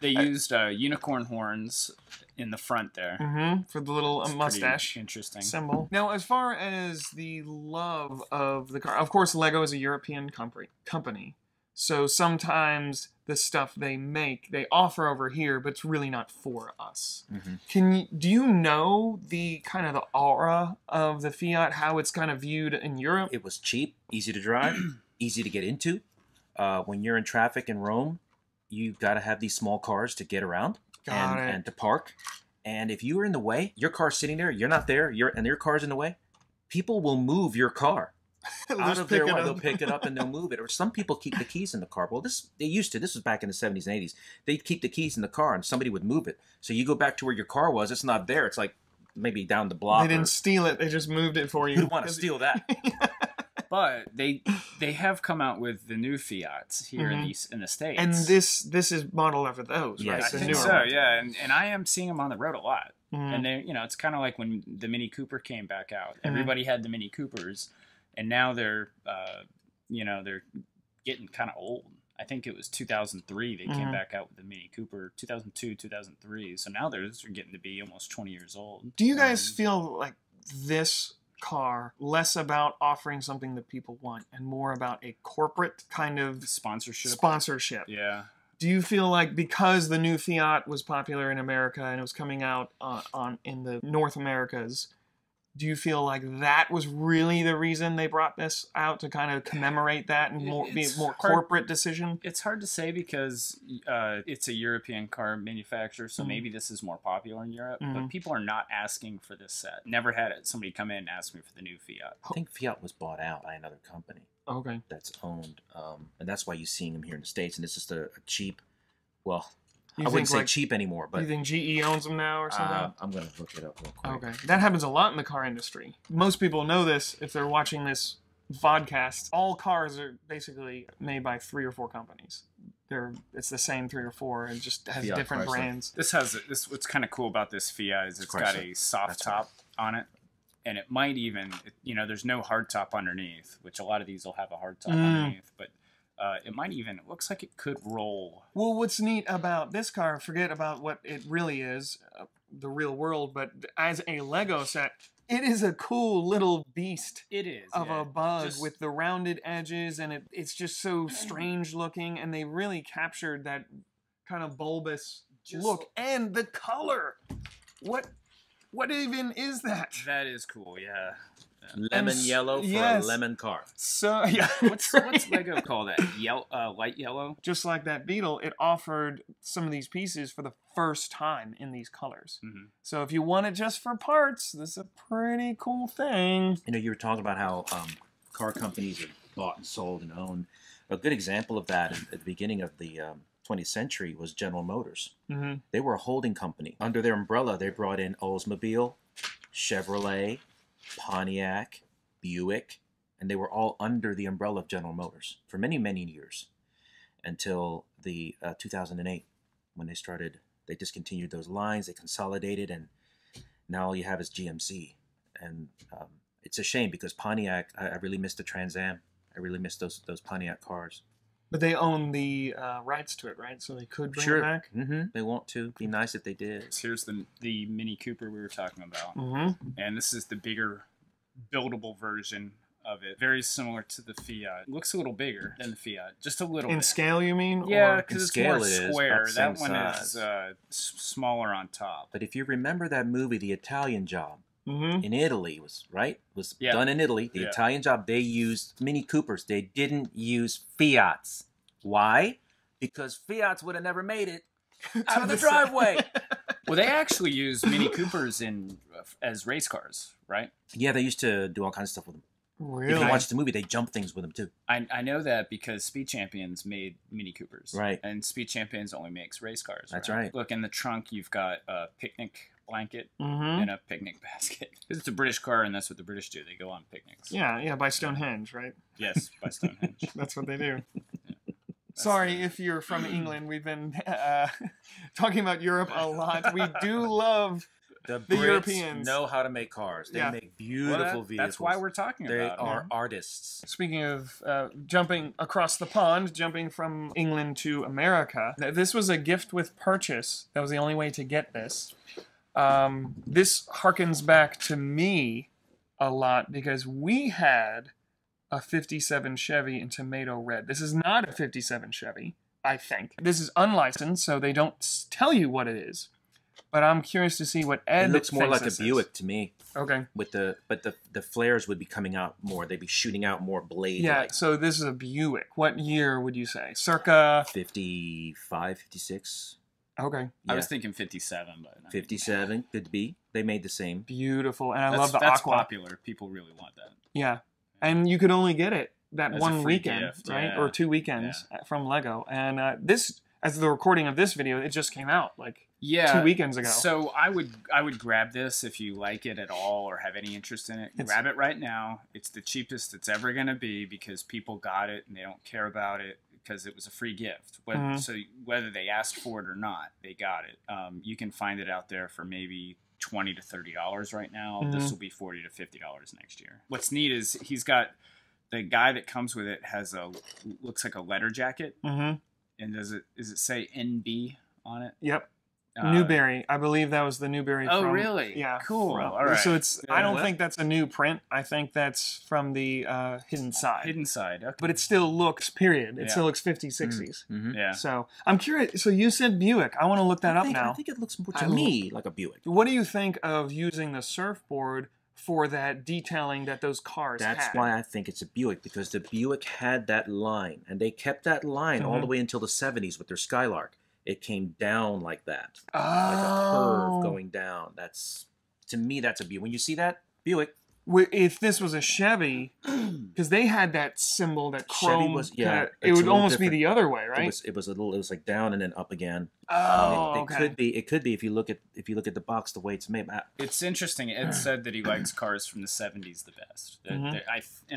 They used unicorn horns in the front there. For the little mustache interesting symbol. Now, as far as the love of the car, of course, Lego is a European company. So sometimes the stuff they make, they offer over here, but it's really not for us. Do you know the kind of the aura of the Fiat, how it's kind of viewed in Europe? It was cheap, easy to drive, easy to get into. When you're in traffic in Rome, you've got to have these small cars to get around and to park. And if you are in the way, your car's sitting there, you're not there, and your car's in the way, people will move your car. Out of their way, they'll pick it up and they'll move it. Or some people keep the keys in the car. Well, they used to. This was back in the 70s and 80s. They'd keep the keys in the car and somebody would move it. So you go back to where your car was, it's not there. It's like maybe down the block. They didn't steal it. They just moved it for you. Who'd want to steal that? But they have come out with the new Fiats here in the States. And this is modeled after those, right? I think so, yeah. And I am seeing them on the road a lot. And they, you know, it's kind of like when the Mini Cooper came back out. Everybody had the Mini Coopers, and now they're, you know, they're getting kind of old. I think it was 2003 they came back out with the Mini Cooper, 2002, 2003. So now they're getting to be almost 20 years old. Do you guys feel like this car less about offering something that people want and more about a corporate kind of sponsorship? Yeah. Do you feel like because the new Fiat was popular in America and it was coming out in the North Americas, do you feel like that was really the reason they brought this out, to kind of commemorate that and be a more corporate decision? It's hard to say because it's a European car manufacturer, so maybe this is more popular in Europe. But people are not asking for this set. Never had somebody come in and ask me for the new Fiat. I think Fiat was bought out by another company. Okay. That's owned, and that's why you're seeing them here in the States. And it's just a cheap, well, I wouldn't say cheap anymore, but... You think GE owns them now or something? I'm going to look it up real quick. Okay. That happens a lot in the car industry. Most people know this if they're watching this vodcast. All cars are basically made by 3 or 4 companies. It's the same 3 or 4, and just has Fiat, different Chrysler. brands. What's kind of cool about this Fiat is it's Chrysler. got a soft top on it. And it might even, you know, there's no hard top underneath, which a lot of these will have a hard top underneath, but it might even, it looks like it could roll. Well, what's neat about this car, forget about what it really is, the real world, but as a Lego set, it is a cool little beast. It is. Of a bug with the rounded edges, and it's just so strange looking, and they really captured that kind of bulbous look. And the color! What even is that? That is cool, yeah. Lemon yellow for a lemon car. So yeah, what's Lego call that? Light yellow. Just like that Beetle, it offered some of these pieces for the first time in these colors. So if you want it just for parts, this is a pretty cool thing. You know, you were talking about how car companies are bought and sold and owned. A good example of that at the beginning of the 20th century was General Motors. They were a holding company. Under their umbrella, they brought in Oldsmobile, Chevrolet, Pontiac, Buick, and they were all under the umbrella of General Motors for many, many years until the 2008 when they discontinued those lines, they consolidated, and now all you have is GMC. And it's a shame because Pontiac, I really miss the Trans Am. I really miss those Pontiac cars. But they own the rights to it, right? So they could bring it back? They want to. Be nice if they did. So here's the Mini Cooper we were talking about. And this is the bigger buildable version of it. Very similar to the Fiat. Looks a little bigger than the Fiat. Just a little bit. In scale, you mean? Yeah, because it's more scale it is, square. about the That same one size. is smaller on top. But if you remember that movie, The Italian Job, in Italy, was done in Italy. The Italian Job, they used Mini Coopers. They didn't use Fiats. Why? Because Fiats would have never made it out of the driveway. Well, they actually use Mini Coopers as race cars, right? Yeah, they used to do all kinds of stuff with them. Really? If you watch the movie, they jump things with them too. I know that because Speed Champions made Mini Coopers. Right. And Speed Champions only makes race cars. That's right. Look, in the trunk, you've got a picnic blanket and a picnic basket. It's a British car, and that's what the British do. They go on picnics. Yeah, by Stonehenge, right? Yes, by Stonehenge. That's what they do. Sorry if you're from England. We've been talking about Europe a lot. We do love the Europeans. Know how to make cars. They make beautiful vehicles. That's why we're talking about it. They are artists. Speaking of jumping across the pond, jumping from England to America, this was a gift with purchase. That was the only way to get this. This harkens back to me a lot because we had a 57 Chevy in tomato red. This is not a 57 Chevy, I think. This is unlicensed, so they don't tell you what it is. But I'm curious to see what Ed It looks more thinks like a this Buick is. to me. Okay. But the flares would be coming out more. They'd be shooting out more blade. Yeah, so this is a Buick. What year would you say? Circa 55, 56. Okay. I was thinking 57, but 57 could be. They made the same. Beautiful. And I love the that's aqua. popular. People really want that. Yeah. And you could only get it that As a one free weekend, gift, right? yeah. Or 2 weekends from Lego. And this, as the recording of this video, it just came out like 2 weekends ago. So I would grab this if you like it at all or have any interest in it. Grab it right now. It's the cheapest it's ever going to be because people got it and they don't care about it because it was a free gift. So whether they asked for it or not, they got it. You can find it out there for maybe $20 to $30 right now. This will be $40 to $50 next year. What's neat is he's got the guy that comes with it has looks like a letter jacket. And does it say NB on it? Yep. Newberry. I believe that was the Newberry. Oh, from, really? Yeah. Cool. All right. So it's. I don't think that's a new print. I think that's from the hidden side. Hidden side. Okay. But it still looks, period. It still looks 50s, 60s. Yeah. So I'm curious. So you said Buick. I want to look that up now. I think it looks more to me like a Buick. What do you think of using the surfboard for that detailing that those cars had? That's why I think it's a Buick, because the Buick had that line, and they kept that line all the way until the 70s with their Skylark. It came down like that, like a curve going down. To me, that's a Buick. When you see that Buick, if this was a Chevy, because they had that symbol, that chrome, Chevy was, it would almost be the other way, right? It was like down and then up again. Oh, It could be if you look at the box, the way it's made. It's interesting. Ed said that he likes cars from the 70s the best.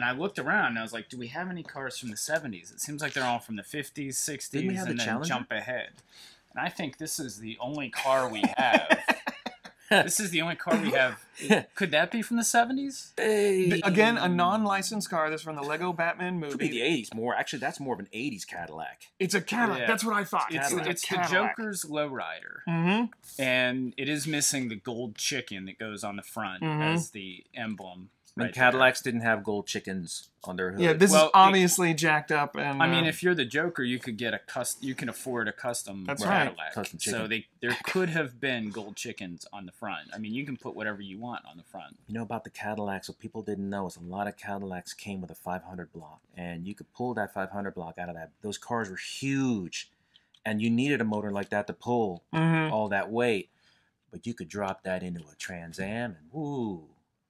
I looked around and I was like, do we have any cars from the 70s? It seems like they're all from the 50s, 60s, Didn't we have and the then Challenger? jump ahead. And I think this is the only car we have. This is the only car we have. Could that be from the 70s? Again, a non-licensed car. This is from the Lego Batman movie. Could be the 80s more. Actually, that's more of an 80s Cadillac. It's a Cadillac. Yeah. That's what I thought. It's the Joker's lowrider. And it is missing the gold chicken that goes on the front as the emblem. And Cadillacs didn't have gold chickens on their hood. Yeah, this is obviously jacked up. And I mean, if you're the Joker, you could get you can afford a custom Cadillac. Custom so there could have been gold chickens on the front. I mean, you can put whatever you want on the front. You know about the Cadillacs, what people didn't know is a lot of Cadillacs came with a 500 block, and you could pull that 500 block out of that. Those cars were huge, and you needed a motor like that to pull all that weight. But you could drop that into a Trans Am and woo.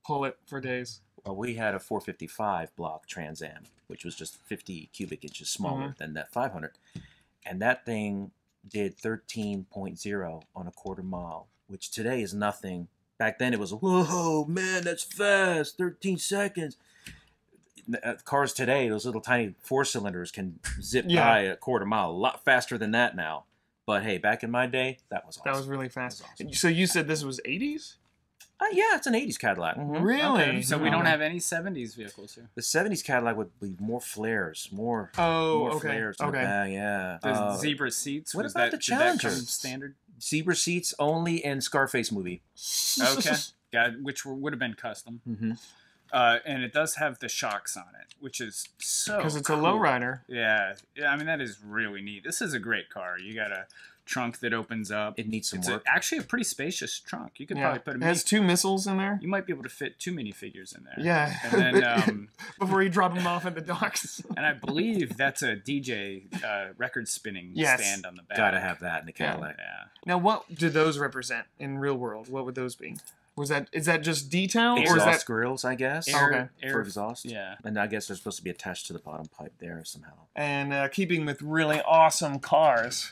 Pull it for days. Well, we had a 455 block Trans Am, which was just 50 cubic inches smaller than that 500. And that thing did 13.0 on a quarter mile, which today is nothing. Back then it was, whoa, man, that's fast, 13 seconds. Cars today, those little tiny 4-cylinders can zip by a quarter mile, a lot faster than that now. But hey, back in my day, that was awesome. That was really fast. That was awesome. So you said this was 80s? Yeah, it's an 80s Cadillac. Mhm. Really? Okay, so we don't have any 70s vehicles here. The 70s Cadillac would be more flares, more okay. flares in the back, yeah. The zebra seats. What was about that, the did that come Challengers? standard? Zebra seats only in Scarface movie. Okay, yeah, which would have been custom. Mm-hmm. And it does have the shocks on it, which is so Because it's cool. a lowrider. Yeah, I mean that is really neat. This is a great car. You got a trunk that opens up. It needs some It's work. actually a pretty spacious trunk. You could probably put a It has 2 missiles in there. You might be able to fit 2 minifigures in there. Yeah. And then before you drop them off at the docks. and I believe that's a DJ record spinning stand on the back. Gotta have that in the Cadillac. Yeah. Now, what do those represent in real world? What would those be? Is that just detail, or is Exhaust that grills, I guess. Okay. For exhaust. Yeah. And I guess they're supposed to be attached to the bottom pipe there somehow. and keeping with really awesome cars?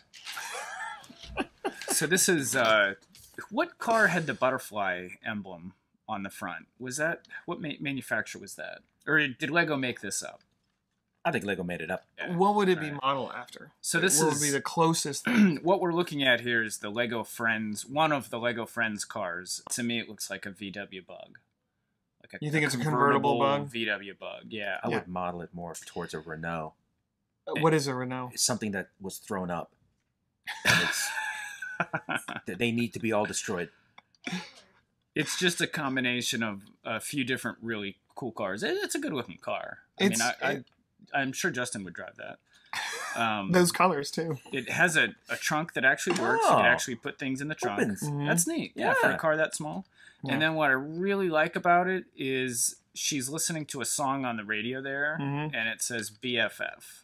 So this is what car had the butterfly emblem on the front? Was that what manufacturer was that, or did Lego make this up? I think Lego made it up. Yeah. What would it be modeled after? So this what is would be the closest thing? what we're looking at here is the Lego Friends, one of the Lego Friends cars. To me, it looks like a VW Bug. Like You think it's a convertible Bug? VW Bug, yeah. I would model it more towards a Renault. What is a Renault? It's something that was thrown up. And they need to be all destroyed. It's just a combination of a few different really cool cars. It's a good looking car. I'm sure Justin would drive that. Those colors too. It has a trunk that actually works. You can actually put things in the trunk. Mm-hmm. That's neat. Yeah, for a car that small. Yeah. And then what I really like about it is she's listening to a song on the radio there, and it says BFF.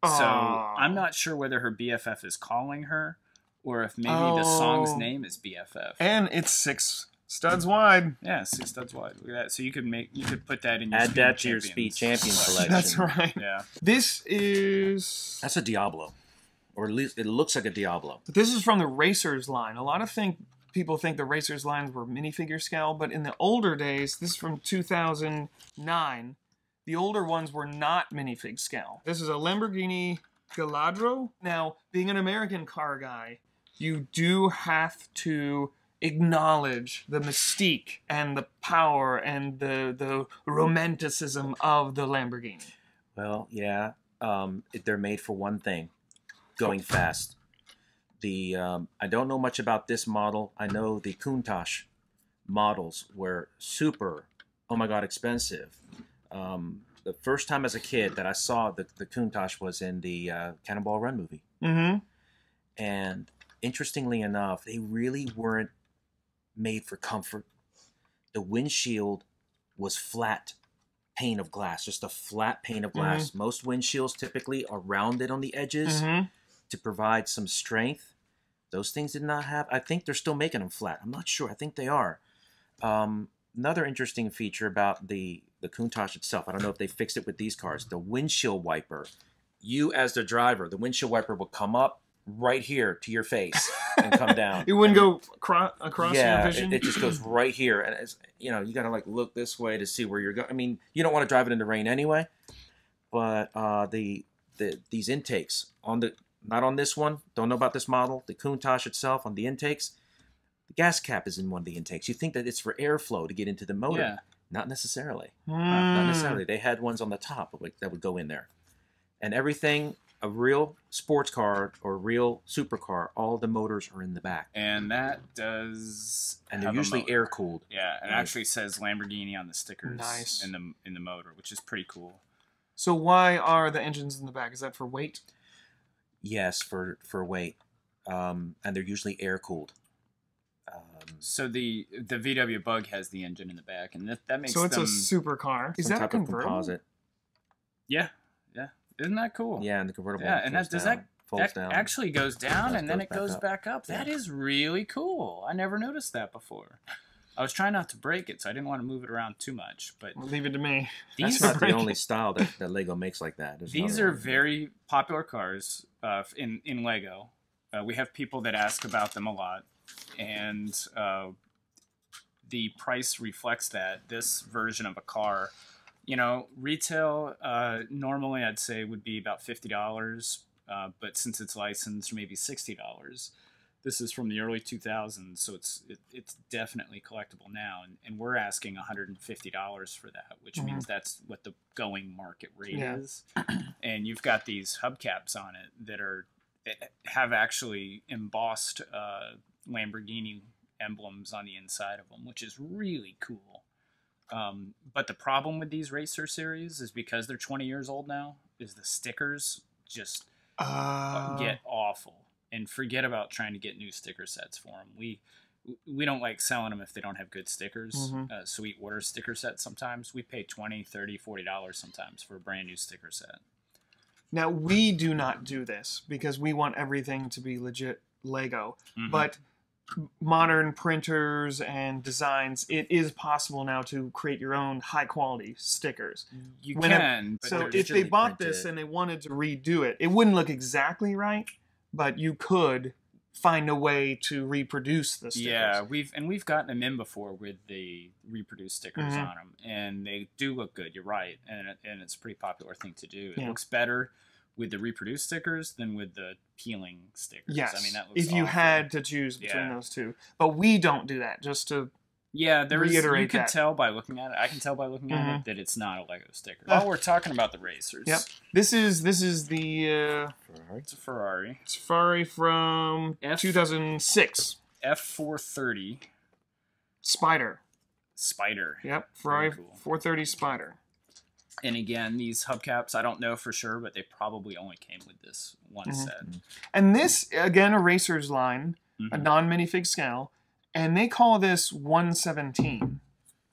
So I'm not sure whether her BFF is calling her, or if maybe the song's name is BFF. And it's 6 studs wide. Yeah, 6 studs wide. Look at that. So you could put that in your Add Speed that to your Champions Speed Champion collection. That's right. Yeah. This is... That's a Diablo. Or at least it looks like a Diablo. This is from the Racers line. A lot of people think the Racers lines were minifigure scale, but in the older days, this is from 2009, the older ones were not minifig scale. This is a Lamborghini Gallardo. Now, being an American car guy, you do have to acknowledge the mystique and the power and the romanticism of the Lamborghini. Well, yeah. They're made for one thing. Going fast. I don't know much about this model. I know the Countach models were super, oh my god, expensive. The first time as a kid that I saw the Countach was in the Cannonball Run movie. Mm-hmm. And interestingly enough, they really weren't made for comfort. The windshield was flat pane of glass, just a flat pane of glass. Most windshields typically are rounded on the edges to provide some strength. Those things did not have. I think they're still making them flat. I'm not sure. I think they are. Another interesting feature about the Countach itself, I don't know if they fixed it with these cars, the windshield wiper. You as the driver, the windshield wiper will come up right here to your face and come down. It wouldn't go across your vision? It just goes right here. And it's, you got to like look this way to see where you're going. I mean, you don't want to drive it in the rain anyway. But these intakes, not on this one, don't know about this model, the Countach itself on the intakes, the gas cap is in one of the intakes. You think that it's for airflow to get into the motor. Yeah. Not necessarily. Not necessarily. They had ones on the top that would go in there. And everything, a real sports car or real supercar, all the motors are in the back. And that does. And they're usually air cooled. Yeah, and it actually says Lamborghini on the stickers. Nice. in the motor, which is pretty cool. So why are the engines in the back? Is that for weight? Yes, for weight. And they're usually air cooled. So the VW Bug has the engine in the back, and that makes so it's them... a supercar. Is Some that a type of convertible? composite. Yeah. Isn't that cool? Yeah, and the convertible. Yeah, and that folds down. actually goes down, and then it goes up. back up. Yeah. That is really cool. I never noticed that before. I was trying not to break it, so I didn't want to move it around too much. But Well, leave it to me. That's not the only style that Lego makes like that. These are very popular cars in Lego. We have people that ask about them a lot, and the price reflects that. This version of a car, retail normally I'd say would be about $50, but since it's licensed, maybe $60. This is from the early 2000s, so it's definitely collectible now, and we're asking $150 for that, which means that's what the going market rate is. And you've got these hubcaps on it that have actually embossed Lamborghini emblems on the inside of them, which is really cool. But the problem with these racer series is because they're 20 years old now, is the stickers just get awful. And forget about trying to get new sticker sets for them. We don't like selling them if they don't have good stickers. So we order sticker sets sometimes. We pay $20, $30, $40 sometimes for a brand new sticker set. Now, we do not do this because we want everything to be legit Lego. But modern printers and designs, it is possible now to create your own high-quality stickers. You can. So if they bought this and they wanted to redo it, it wouldn't look exactly right, but you could find a way to reproduce the stickers. Yeah, we've gotten them in before with the reproduced stickers on them, and they do look good. You're right, and it's a pretty popular thing to do. It looks better with the reproduced stickers than with the peeling stickers. Yes, I mean, that looks if you awful. had to choose between those two. But we don't do that, just to reiterate you can that. tell by looking at it. I can tell by looking at it that it's not a Lego sticker. While we're talking about the racers. Yep. This is the Ferrari. It's a Ferrari. It's Ferrari from 2006. F430 Spider. Yep, Ferrari Very cool. 430 Spider. And again, these hubcaps, I don't know for sure, but they probably only came with this one set. And this, again, a racer's line, a non-minifig scale, and they call this 1/17.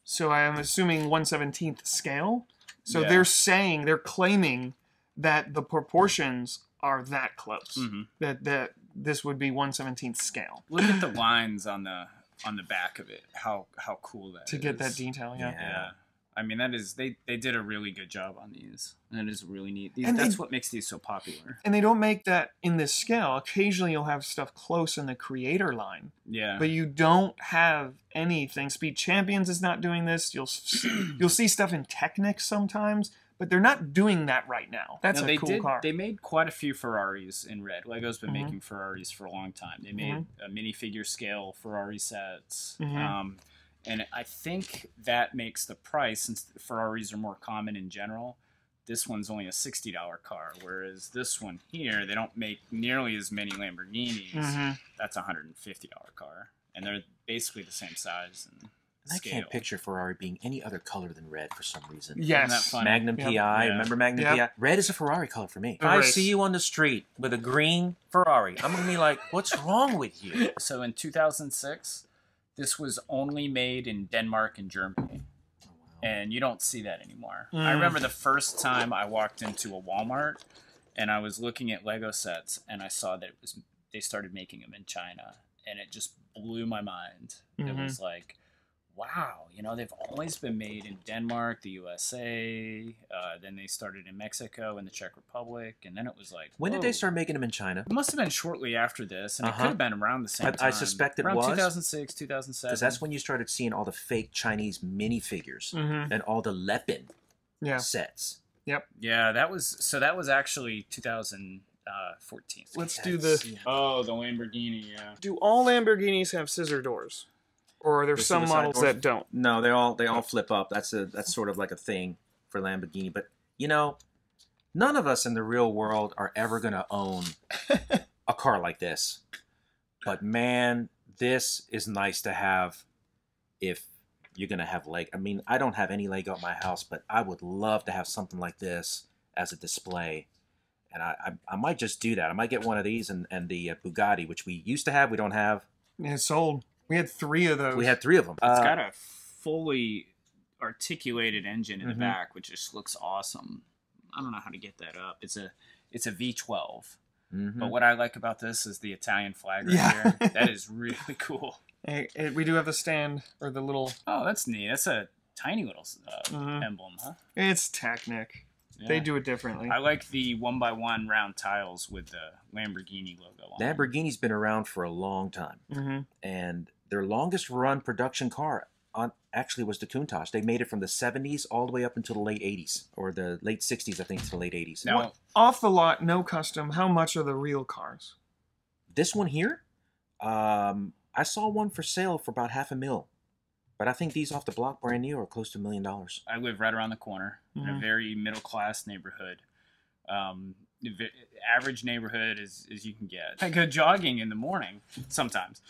So I am assuming 1/17th scale. So they're claiming that the proportions are that close. That this would be 1/17th scale. Look at the lines on the back of it. How cool that is. To get that detail, Yeah. I mean, they did a really good job on these. And it is really neat. And that's what makes these so popular. And they don't make that in this scale. Occasionally you'll have stuff close in the creator line. Yeah. But you don't have anything. Speed Champions is not doing this. You'll see stuff in Technic sometimes, but they're not doing that right now. That's a cool car. They made quite a few Ferraris in red. Lego's been making Ferraris for a long time. They made a minifigure scale Ferrari sets. And I think that makes the price, since Ferraris are more common in general, this one's only a $60 car, whereas this one here, they don't make nearly as many Lamborghinis. That's a $150 car. And they're basically the same size and scale. I can't picture Ferrari being any other color than red for some reason. Yes. Isn't that funny? Magnum PI. Remember Magnum PI? Red is a Ferrari color for me. If I see you on the street with a green Ferrari, I'm going to be like, what's wrong with you? So in 2006... this was only made in Denmark and Germany. Oh, wow. And you don't see that anymore. I remember the first time I walked into a Walmart and I was looking at Lego sets and I saw that they started making them in China. And it just blew my mind. It was like, wow, they've always been made in Denmark, the USA. Then they started in Mexico and the Czech Republic. And then it was like, when did they start making them in China? It must have been shortly after this. And it could have been around the same time. I suspect it was. Around 2006, 2007. Because that's when you started seeing all the fake Chinese minifigures and all the Lepin sets. Yep. Yeah, that was actually 2014. Let's do the Lamborghini, Do all Lamborghinis have scissor doors? Or are there some models that don't? No, they all flip up. That's sort of like a thing for Lamborghini. But none of us in the real world are ever going to own a car like this. But man, this is nice to have if you're going to have Lego. I mean, I don't have any Lego at my house, but I would love to have something like this as a display. And I might just do that. I might get one of these and the Bugatti, which we used to have. We don't have. It's sold. We had 3 of those. We had 3 of them. It's got a fully articulated engine in the back, which just looks awesome. I don't know how to get that up. It's a V12. But what I like about this is the Italian flag right here. That is really cool. Hey, we do have the stand, or the little... Oh, that's neat. That's a tiny little emblem, huh? It's Technic. Yeah. They do it differently. I like the 1x1 round tiles with the Lamborghini logo on. Lamborghini's been around for a long time. And their longest run production car actually was the Countach. They made it from the 70s all the way up until the late 80s, or the late 60s, I think, to the late 80s. Now, off the lot, no custom, how much are the real cars? This one here, I saw one for sale for about $500,000, but I think these off the block brand new are close to $1 million. I live right around the corner in a very middle class neighborhood. Average neighborhood as you can get. I go jogging in the morning sometimes,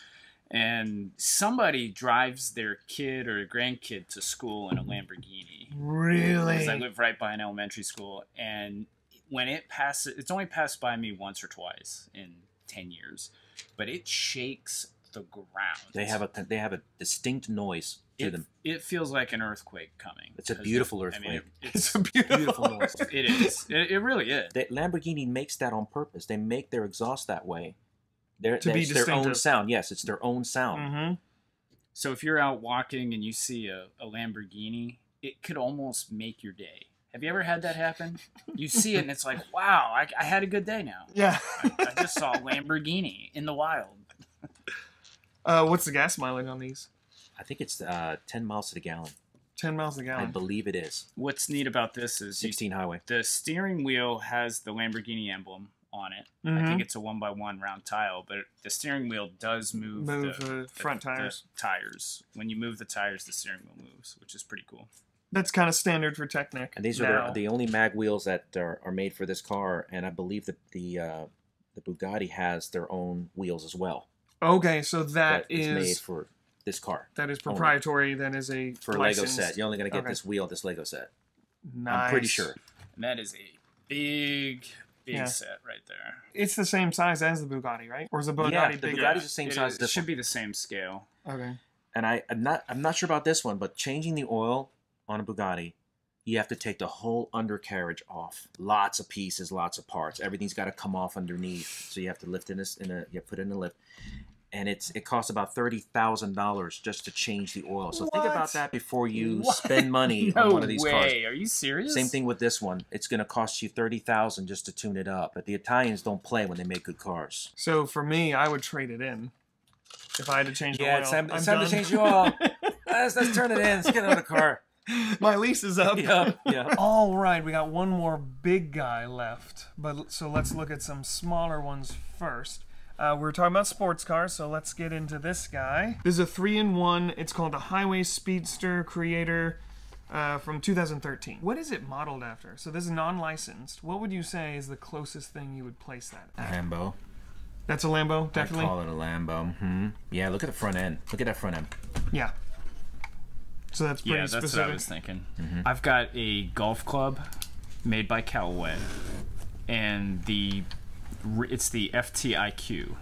and somebody drives their kid or grandkid to school in a Lamborghini. Really? Because I live right by an elementary school, and when it passes, it's only passed by me once or twice in 10 years, but it shakes the ground. They have a distinct noise to them. It feels like an earthquake coming. It's a beautiful earthquake. I mean, It's a beautiful noise. It is. It really is. Lamborghini makes that on purpose. They make their exhaust that way. To be it's their own distinctive. sound. Yes, it's their own sound. Mm-hmm. So if you're out walking and you see a Lamborghini, it could almost make your day. Have you ever had that happen? You see it and it's like, wow, I had a good day now. Yeah. I just saw a Lamborghini in the wild. What's the gas mileage on these? I think it's 10 miles to the gallon. 10 miles a I gallon. believe it is. What's neat about this is 16 highway. the steering wheel has the Lamborghini emblem on it. Mm-hmm. I think it's a 1x1 round tile, but the steering wheel does move the front tires. The tires. When you move the tires, the steering wheel moves, which is pretty cool. That's kind of standard for Technic. And these are the only mag wheels that are made for this car, and I believe that the Bugatti has their own wheels as well. Okay, so that is is made for this car. That is proprietary. That is a for a Lego set. You're only going to get this wheel, this Lego set. Nice. I'm pretty sure. And that is a big set right there. It's the same size as the Bugatti, right? Or is the Bugatti the bigger? Bugatti's the same size as It this should one. be the same scale. Okay. And I'm not sure about this one, but changing the oil on a Bugatti, you have to take the whole undercarriage off. Lots of pieces, lots of parts. Everything's got to come off underneath. So you have to lift you put it in a lift. And it costs about $30,000 just to change the oil. So think about that before you spend money on one of these cars. Are you serious? Same thing with this one. It's going to cost you $30,000 just to tune it up. But the Italians don't play when they make good cars. So for me, I would trade it in. If I had to change the oil. It's time to change the oil. Let's turn it in. Let's get another car. My lease is up. Yeah. All right, we got one more big guy left. So let's look at some smaller ones first. We're talking about sports cars, so let's get into this guy. This is a 3-in-1. It's called a Highway Speedster Creator from 2013. What is it modeled after? So this is non-licensed. What would you say is the closest thing you would place that at? Lambo. That's a Lambo, definitely? I call it a Lambo. Mm-hmm. Yeah, look at the front end. Look at that front end. Yeah. So that's pretty specific. That's what I was thinking. Mm-hmm. I've got a golf club made by Callaway, and it's the FTIQ,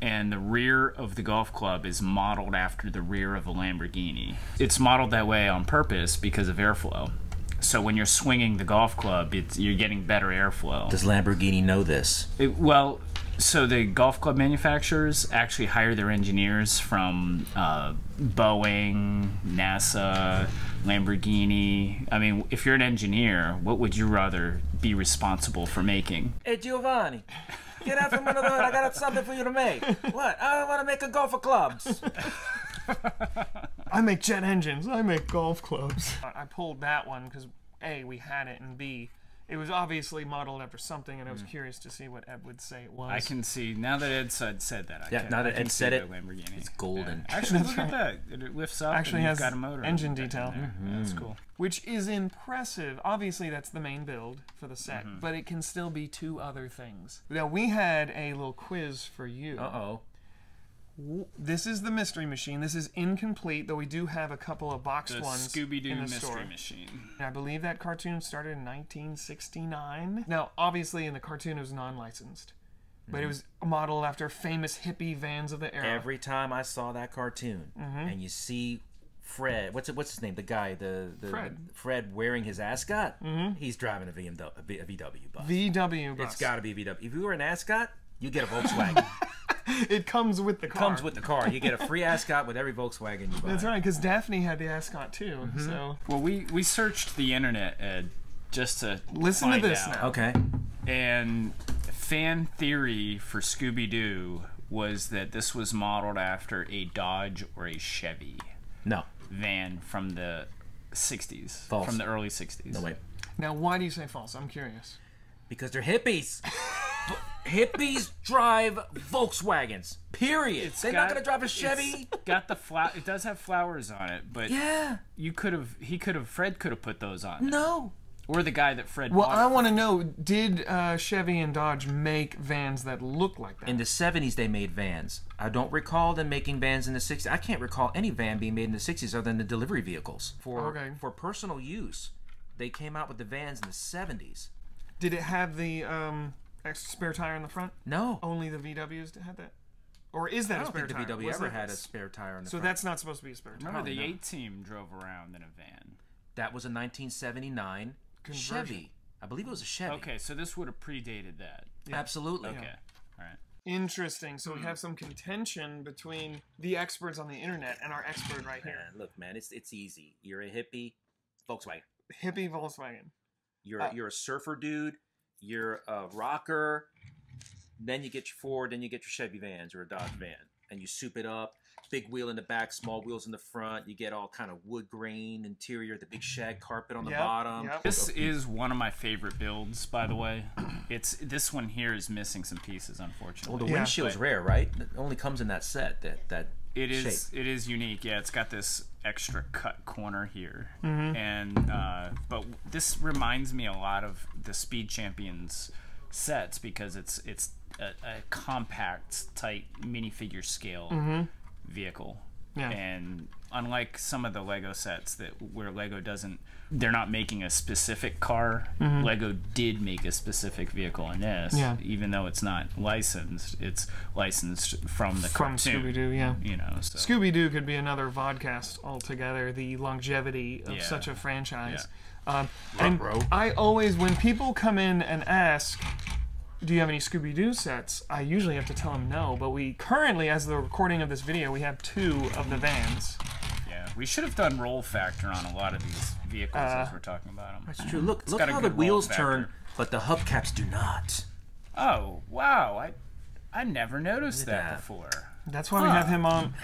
and the rear of the golf club is modeled after the rear of a Lamborghini. It's modeled that way on purpose because of airflow. So when you're swinging the golf club, you're getting better airflow. Does Lamborghini know this? So the golf club manufacturers actually hire their engineers from Boeing, NASA, Lamborghini. I mean, if you're an engineer, what would you rather be responsible for making? Hey, Giovanni, get out from under the hood. I got something for you to make. What? I want to make a golf clubs. I make jet engines. I make golf clubs. I pulled that one because A, we had it, and B, it was obviously modeled after something, and I was curious to see what Ed would say it was. I can see, now that Ed said that, now that Ed said it, Lamborghini. It's golden. Yeah. Actually, look at that. It lifts up Actually and has got a motor engine detail. Mm-hmm. Yeah, that's cool. Which is impressive. Obviously, that's the main build for the set, but it can still be two other things. Now, we had a little quiz for you. Uh-oh. This is the Mystery Machine. This is incomplete, though we do have a couple of boxed ones Scooby-Doo in the Mystery store. Machine. I believe that cartoon started in 1969. Now, obviously, in the cartoon, it was non-licensed, but it was modeled after famous hippie vans of the era. Every time I saw that cartoon, and you see Fred, what's his name? The guy, the Fred wearing his ascot. He's driving a VW bus. VW bus. It's got to be a VW. If you were an ascot, you get a Volkswagen. It comes with the car. Comes with the car. You get a free ascot with every Volkswagen you buy. That's right, because Daphne had the ascot too. So Well, we searched the internet, Ed, just to listen to find this out. now. Okay. And fan theory for Scooby-Doo was that this was modeled after a Dodge or a Chevy van from the 60s. False. From the early 60s. No, wait. Now, why do you say false? I'm curious. Because they're hippies. Hippies drive Volkswagens. Period. They're not gonna drive a Chevy. It does have flowers on it, but Yeah. Fred could have put those on. No. Or the guy that Fred Well, bought. I want to know, did Chevy and Dodge make vans that look like that? In the 70s, they made vans. I don't recall them making vans in the 60s. I can't recall any van being made in the 60s other than the delivery vehicles. For personal use, they came out with the vans in the 70s. Did it have the extra spare tire in the front? No. Only the VWs had that? Or is that a spare tire? I don't think the VW Was ever that had a this? spare tire in the So front. that's not supposed to be a spare tire. Remember, the A-Team drove around in a van. That was a 1979 Chevy. I believe it was a Chevy. Okay, so this would have predated that. Yeah. Absolutely. Okay, all right. Interesting. So we have some contention between the experts on the internet and our expert right here. Man, look, man, it's easy. You're a hippie, Volkswagen. Hippie Volkswagen. You're a surfer dude. You're a rocker. Then you get your Ford. Then you get your Chevy vans or a Dodge van, and you soup it up. Big wheel in the back, small wheels in the front. You get all kind of wood grain interior, the big shag carpet on the bottom. Yep. This is one of my favorite builds, by the way. This one here is missing some pieces, unfortunately. Well, the windshield's rare, right? It only comes in that set. That it is shape. It is unique. Yeah, it's got this extra cut corner here, Mm-hmm. and but this reminds me a lot of the Speed Champions sets because it's a compact, tight minifigure scale vehicle. Yeah. And unlike some of the Lego sets where Lego they're not making a specific car, Lego did make a specific vehicle in this. Yeah. Even though it's not licensed, it's licensed from the cartoon. Scooby-Doo, yeah. You know, so. Scooby-Doo could be another vodcast altogether, the longevity of such a franchise. And bro. I always, when people come in and ask, do you have any Scooby-Doo sets? I usually have to tell them no, but we currently, as the recording of this video, we have 2 of the vans. Yeah, we should have done roll factor on a lot of these vehicles as we're talking about them. That's true. Look got a how the good wheels roll turn, factor. but the hubcaps do not. Oh, wow. I never noticed Look at that that. before. That's why we have him on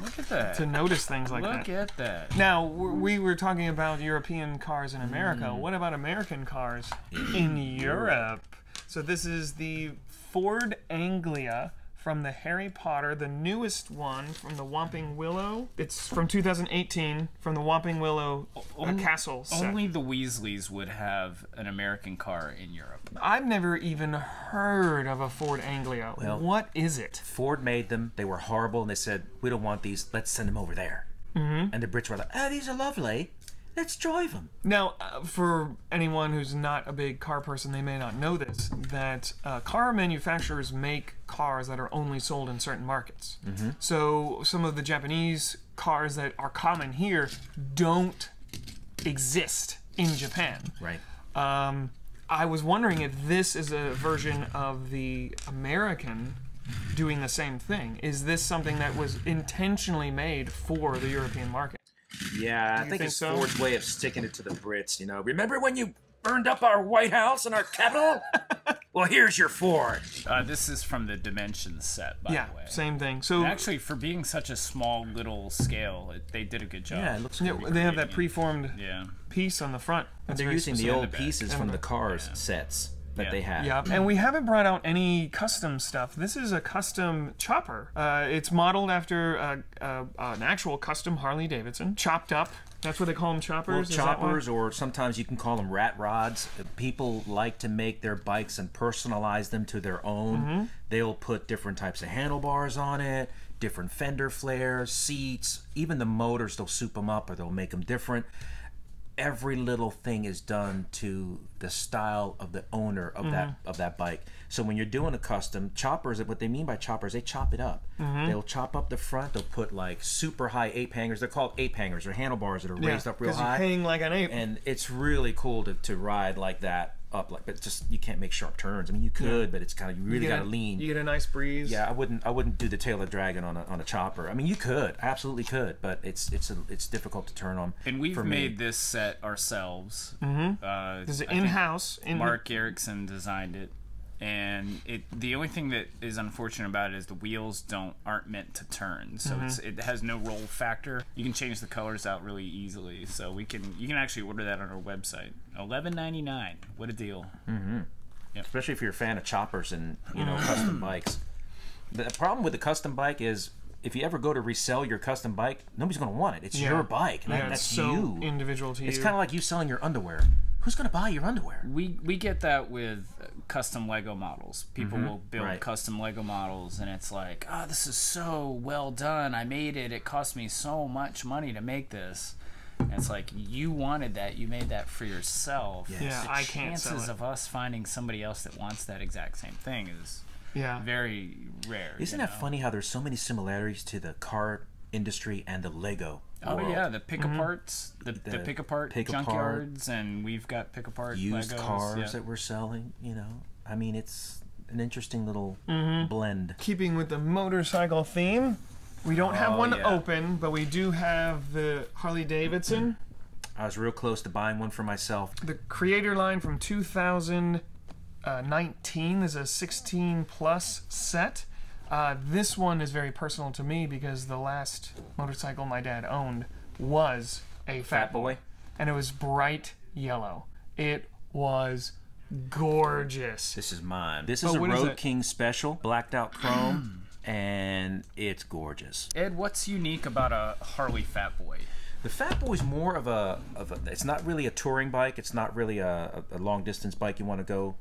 Look at that. to notice things like that. Look at that. Now, we were talking about European cars in America. What about American cars in Europe? So this is the Ford Anglia from the Harry Potter, the newest one from the Whomping Willow. It's from 2018 from the Whomping Willow Castle set. Only the Weasleys would have an American car in Europe. I've never even heard of a Ford Anglia. Well, what is it? Ford made them. They were horrible, and they said, we don't want these. Let's send them over there. And the Brits were like, oh, these are lovely. Let's drive them. Now, for anyone who's not a big car person, they may not know this, that car manufacturers make cars that are only sold in certain markets. So some of the Japanese cars that are common here don't exist in Japan. Right. I was wondering if this is a version of the American doing the same thing. Is this something that was intentionally made for the European market? Yeah, I think think it's so? Ford's way of sticking it to the Brits, you know. Remember when you burned up our White House and our Capitol? Well, here's your Ford. This is from the Dimensions set, by Yeah, the way. same thing. So And actually, for being such a small little scale, they did a good job. Yeah, it looks yeah, good. they have that preformed Yeah. piece on the front. That's They're very using the specific. old back. pieces from the cars sets that they had. Yeah, and we haven't brought out any custom stuff. This is a custom chopper. It's modeled after an actual custom Harley Davidson, chopped up. That's what they call them, choppers. Well, Is that one? choppers, or sometimes you can call them rat rods. People like to make their bikes and personalize them to their own. They'll put different types of handlebars on it, different fender flares, seats, even the motors. They'll soup them up or they'll make them different. Every little thing is done to the style of the owner of that bike. So when you're doing a custom, choppers, what they mean by choppers, they chop it up. They'll chop up the front. They'll put like super high ape hangers. They're called ape hangers, or handlebars that are raised up real high. You're hanging like an ape. And it's really cool to ride like that up, but just you can't make sharp turns. I mean, you could, but it's kind of, you really got to lean. You get a nice breeze. Yeah, I wouldn't do the tail of dragon on a chopper. I mean, you could, absolutely could, but it's difficult to turn on. And we've for made this set ourselves. This is in-house. Mark Erickson designed it, and the only thing that is unfortunate about it is the wheels aren't meant to turn, so it has no roll factor. You can change the colors out really easily, so you can actually order that on our website. $11.99. What a deal! especially if you're a fan of choppers and custom bikes. The problem with the custom bike is if you ever go to resell your custom bike, nobody's going to want it. It's your bike. That's so you. Individual to you. It's kind of like you selling your underwear. Who's going to buy your underwear? We get that with custom Lego models. People will build custom Lego models, and it's like, oh, this is so well done. I made it. It cost me so much money to make this. And it's like, you wanted that. You made that for yourself. Yes. Yeah, I can't sell it. Chances of us finding somebody else that wants that exact same thing is very rare. Isn't that funny how there's so many similarities to the car industry and the Lego world? Yeah, the pick-aparts, the pick-apart junkyards, and we've got pick-apart used Legos. cars that we're selling, I mean, it's an interesting little blend. Keeping with the motorcycle theme, we don't have one open, but we do have the Harley Davidson. I was real close to buying one for myself. The Creator line from 2019 is a 16 plus set. This one is very personal to me because the last motorcycle my dad owned was a Fat Boy. And it was bright yellow. It was gorgeous. This is mine. This is a Road King special, blacked out chrome, and it's gorgeous. Ed, what's unique about a Harley Fat Boy? The Fat Boy's more of a it's not really a touring bike. It's not really a long distance bike you want to go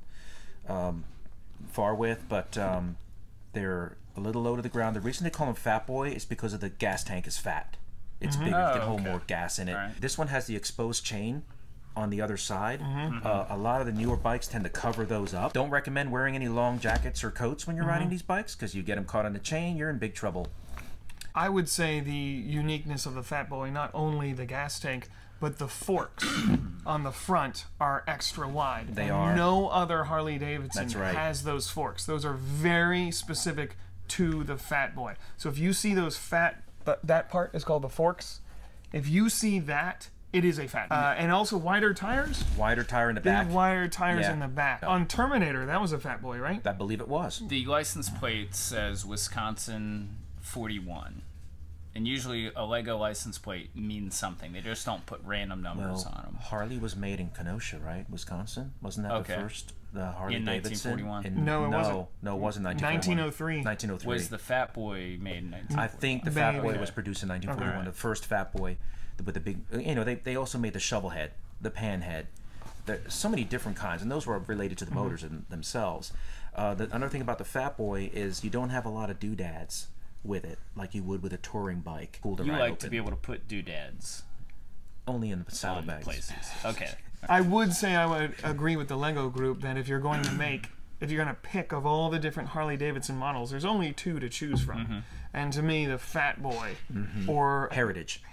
far with, but they're a little low to the ground. The reason they call them Fat Boy is because of the gas tank is fat. It's bigger. You can hold more gas in it. Right. This one has the exposed chain on the other side. A lot of the newer bikes tend to cover those up. Don't recommend wearing any long jackets or coats when you're riding these bikes because you get them caught on the chain, you're in big trouble. I would say the uniqueness of the Fat Boy, not only the gas tank, but the forks on the front are extra wide. They are. No other Harley Davidson has those forks. Those are very specific to the Fat Boy. So if you see those that part is called the forks. If you see that, it is a Fat Boy. And also wider tires. Wider tire in the back. Big wider tires in the back. On Terminator, that was a Fat Boy, right? I believe it was. The license plate says Wisconsin 41. And usually a Lego license plate means something. They just don't put random numbers on them. Harley was made in Kenosha, right? Wisconsin? Wasn't that the first Harley Davidson? 1941? No, it wasn't. No, it wasn't 1941. 1903. Was the Fat Boy made in 1941? I think the Fat Boy was produced in 1941. The first Fat Boy with the big... they also made the shovel head, the pan head. There's so many different kinds, and those were related to the motors themselves. Another thing about the Fat Boy is you don't have a lot of doodads with it, like you would with a touring bike. Cool to you ride like open. to be able to put doodads only in the saddlebags. Places. Okay. I would say I would agree with the Lego group that if you're going to pick of all the different Harley Davidson models, there's only two to choose from. And to me, the Fat Boy or Heritage.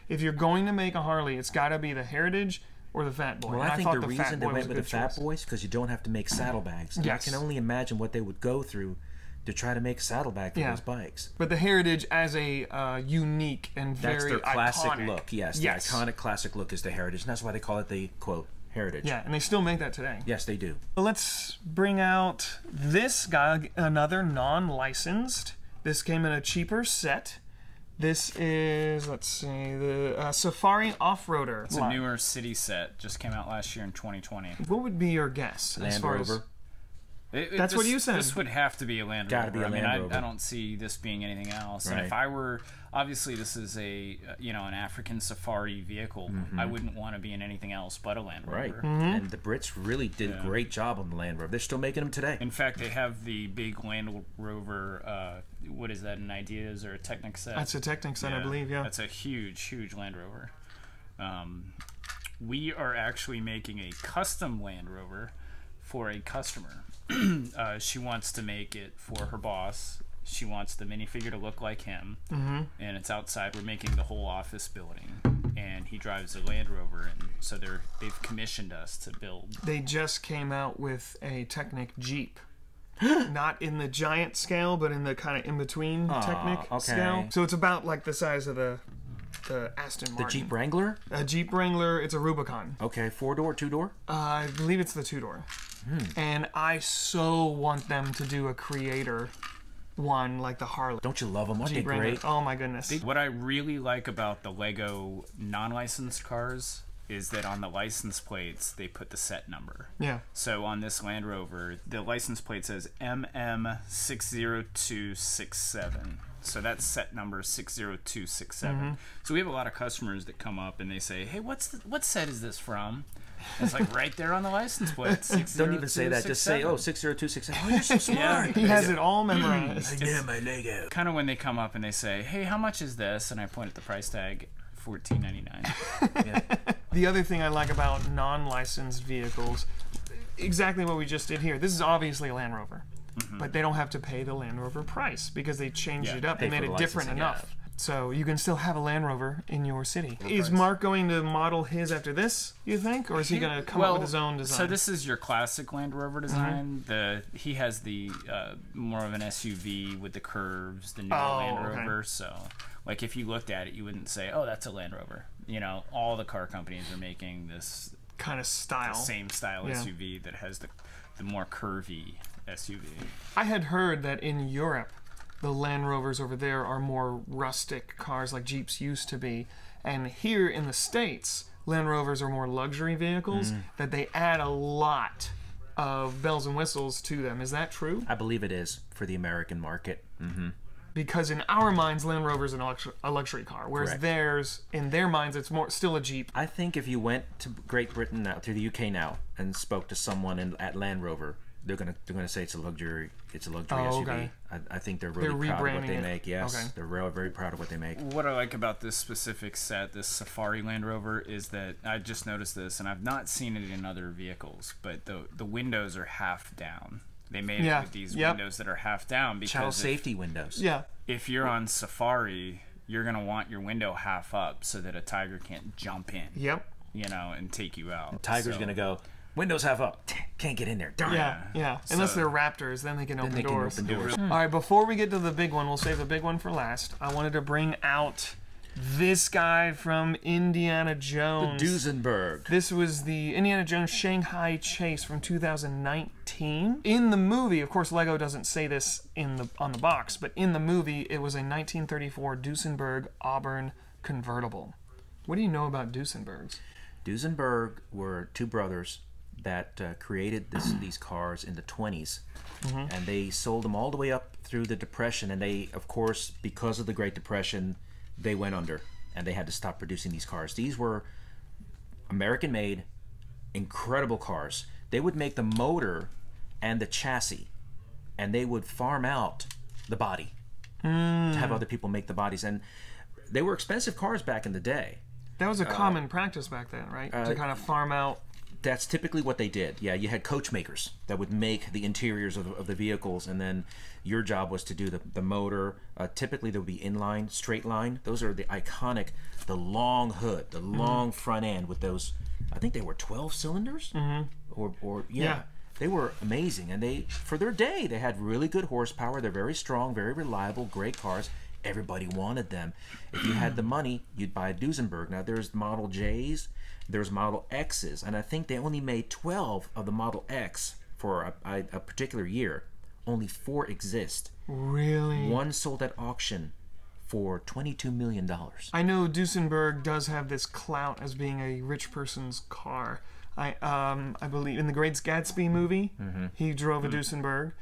If you're going to make a Harley, it's got to be the Heritage or the Fat Boy. Well, and I think the reason they went with the Fat choice. Boys because you don't have to make saddlebags. Yes. I can only imagine what they would go through to try to make saddlebag for those bikes. But the Heritage as a unique and very That's their classic iconic look. Yes, the iconic classic look is the Heritage, and that's why they call it the, quote, Heritage. Yeah, and they still make that today. Yes, they do. Let's bring out this guy, another non-licensed. This came in a cheaper set. This is, let's see, the Safari Off-Roader. It's a newer city set. Just came out last year in 2020. What would be your guess? Land Rover. That's what you said. This would have to be a Land Rover. Gotta be a Land Rover. I don't see this being anything else. Right. And if I were, obviously this is a an African safari vehicle. I wouldn't want to be in anything else but a Land Rover. Right. And the Brits really did a great job on the Land Rover. They're still making them today. In fact, they have the big Land Rover. What is that? An Ideas or a Technic set? That's a Technic set, I believe. Yeah. That's a huge Land Rover. We are actually making a custom Land Rover for a customer. She wants to make it for her boss. She wants the minifigure to look like him, and it's outside. We're making the whole office building, and he drives a Land Rover, and so they've commissioned us to build. They just came out with a Technic Jeep. Not in the giant scale, but in the kind of in-between Technic scale. So it's about like the size of the Aston Martin. The Jeep Wrangler? A Jeep Wrangler. It's a Rubicon. Okay, 4-door, 2-door? I believe it's the 2-door. And I so want them to do a creator one like the Harley. Don't you love them? Aren't they great? Oh my goodness. What I really like about the Lego non-licensed cars is that on the license plates they put the set number. Yeah. So on this Land Rover, the license plate says MM60267. So that's set number 60267. So we have a lot of customers that come up and they say, "Hey, what set is this from?" And it's like right there on the license plate. Don't even say that. Just say, "Oh, 60267." Oh, you're so smart. He has it all memorized. Yeah, my Lego. Kind of when they come up and they say, "Hey, how much is this?" And I point at the price tag, $14.99. Yeah. The other thing I like about non-licensed vehicles, exactly what we just did here. This is obviously a Land Rover, but they don't have to pay the Land Rover price because they changed it up. They made it different enough. So you can still have a Land Rover in your city. Is Mark going to model his after this, you think? Or is he going to come up with his own design? So this is your classic Land Rover design. He has the more of an SUV with the curves, the new Land Rover. So like if you looked at it, you wouldn't say, "Oh, that's a Land Rover." You know, all the car companies are making this kind of style. The same style SUV that has the more curvy SUV. I had heard that in Europe, the Land Rovers over there are more rustic cars like Jeeps used to be. And here in the States, Land Rovers are more luxury vehicles that they add a lot of bells and whistles to them. Is that true? I believe it is for the American market. Because in our minds, Land Rover is a luxury car, whereas Correct. in their minds, it's still a Jeep. I think if you went to Great Britain now, to the UK now, and spoke to someone at Land Rover, they're gonna say it's a luxury SUV. Okay. I think they're really proud of what they make. Yes, Okay. they're very proud of what they make. What I like about this specific set, this Safari Land Rover, is that I just noticed this, and I've not seen it in other vehicles, but the windows are half down. They made it with these windows that are half down because child safety windows. Yeah. If you're on Safari, you're gonna want your window half up so that a tiger can't jump in. Yep. You know, and take you out. The tiger's gonna go, windows half up, can't get in there. Darn. Yeah. Unless they're Raptors, then they can open doors. Mm. All right, before we get to the big one, we'll save the big one for last. I wanted to bring out this guy from Indiana Jones. The Duesenberg. This was the Indiana Jones Shanghai Chase from 2019. In the movie, of course, Lego doesn't say this on the box, but in the movie, it was a 1934 Duesenberg Auburn convertible. What do you know about Duesenbergs? Duesenberg were two brothers that created these cars in the 20s, and they sold them all the way up through the Depression. And they, of course, because of the Great Depression, they went under, and they had to stop producing these cars. These were American-made, incredible cars. They would make the motor and the chassis, and they would farm out the body to have other people make the bodies. And they were expensive cars back in the day. That was a common practice back then, right? To kind of farm out. That's typically what they did. Yeah, you had coach makers that would make the interiors of the vehicles, and then your job was to do the motor. Typically, there would be inline, straight line. Those are the iconic, the long hood, the long front end with those. I think they were 12 cylinders, or yeah. They were amazing, and they, for their day, they had really good horsepower. They're very strong, very reliable, great cars. Everybody wanted them. If you had the money, you'd buy a Duesenberg. Now, there's Model J's, there's Model X's, and I think they only made 12 of the Model X for a particular year. Only 4 exist. Really? One sold at auction for $22 million. I know Duesenberg does have this clout as being a rich person's car. I believe in the Great Gatsby movie, he drove a Duesenberg.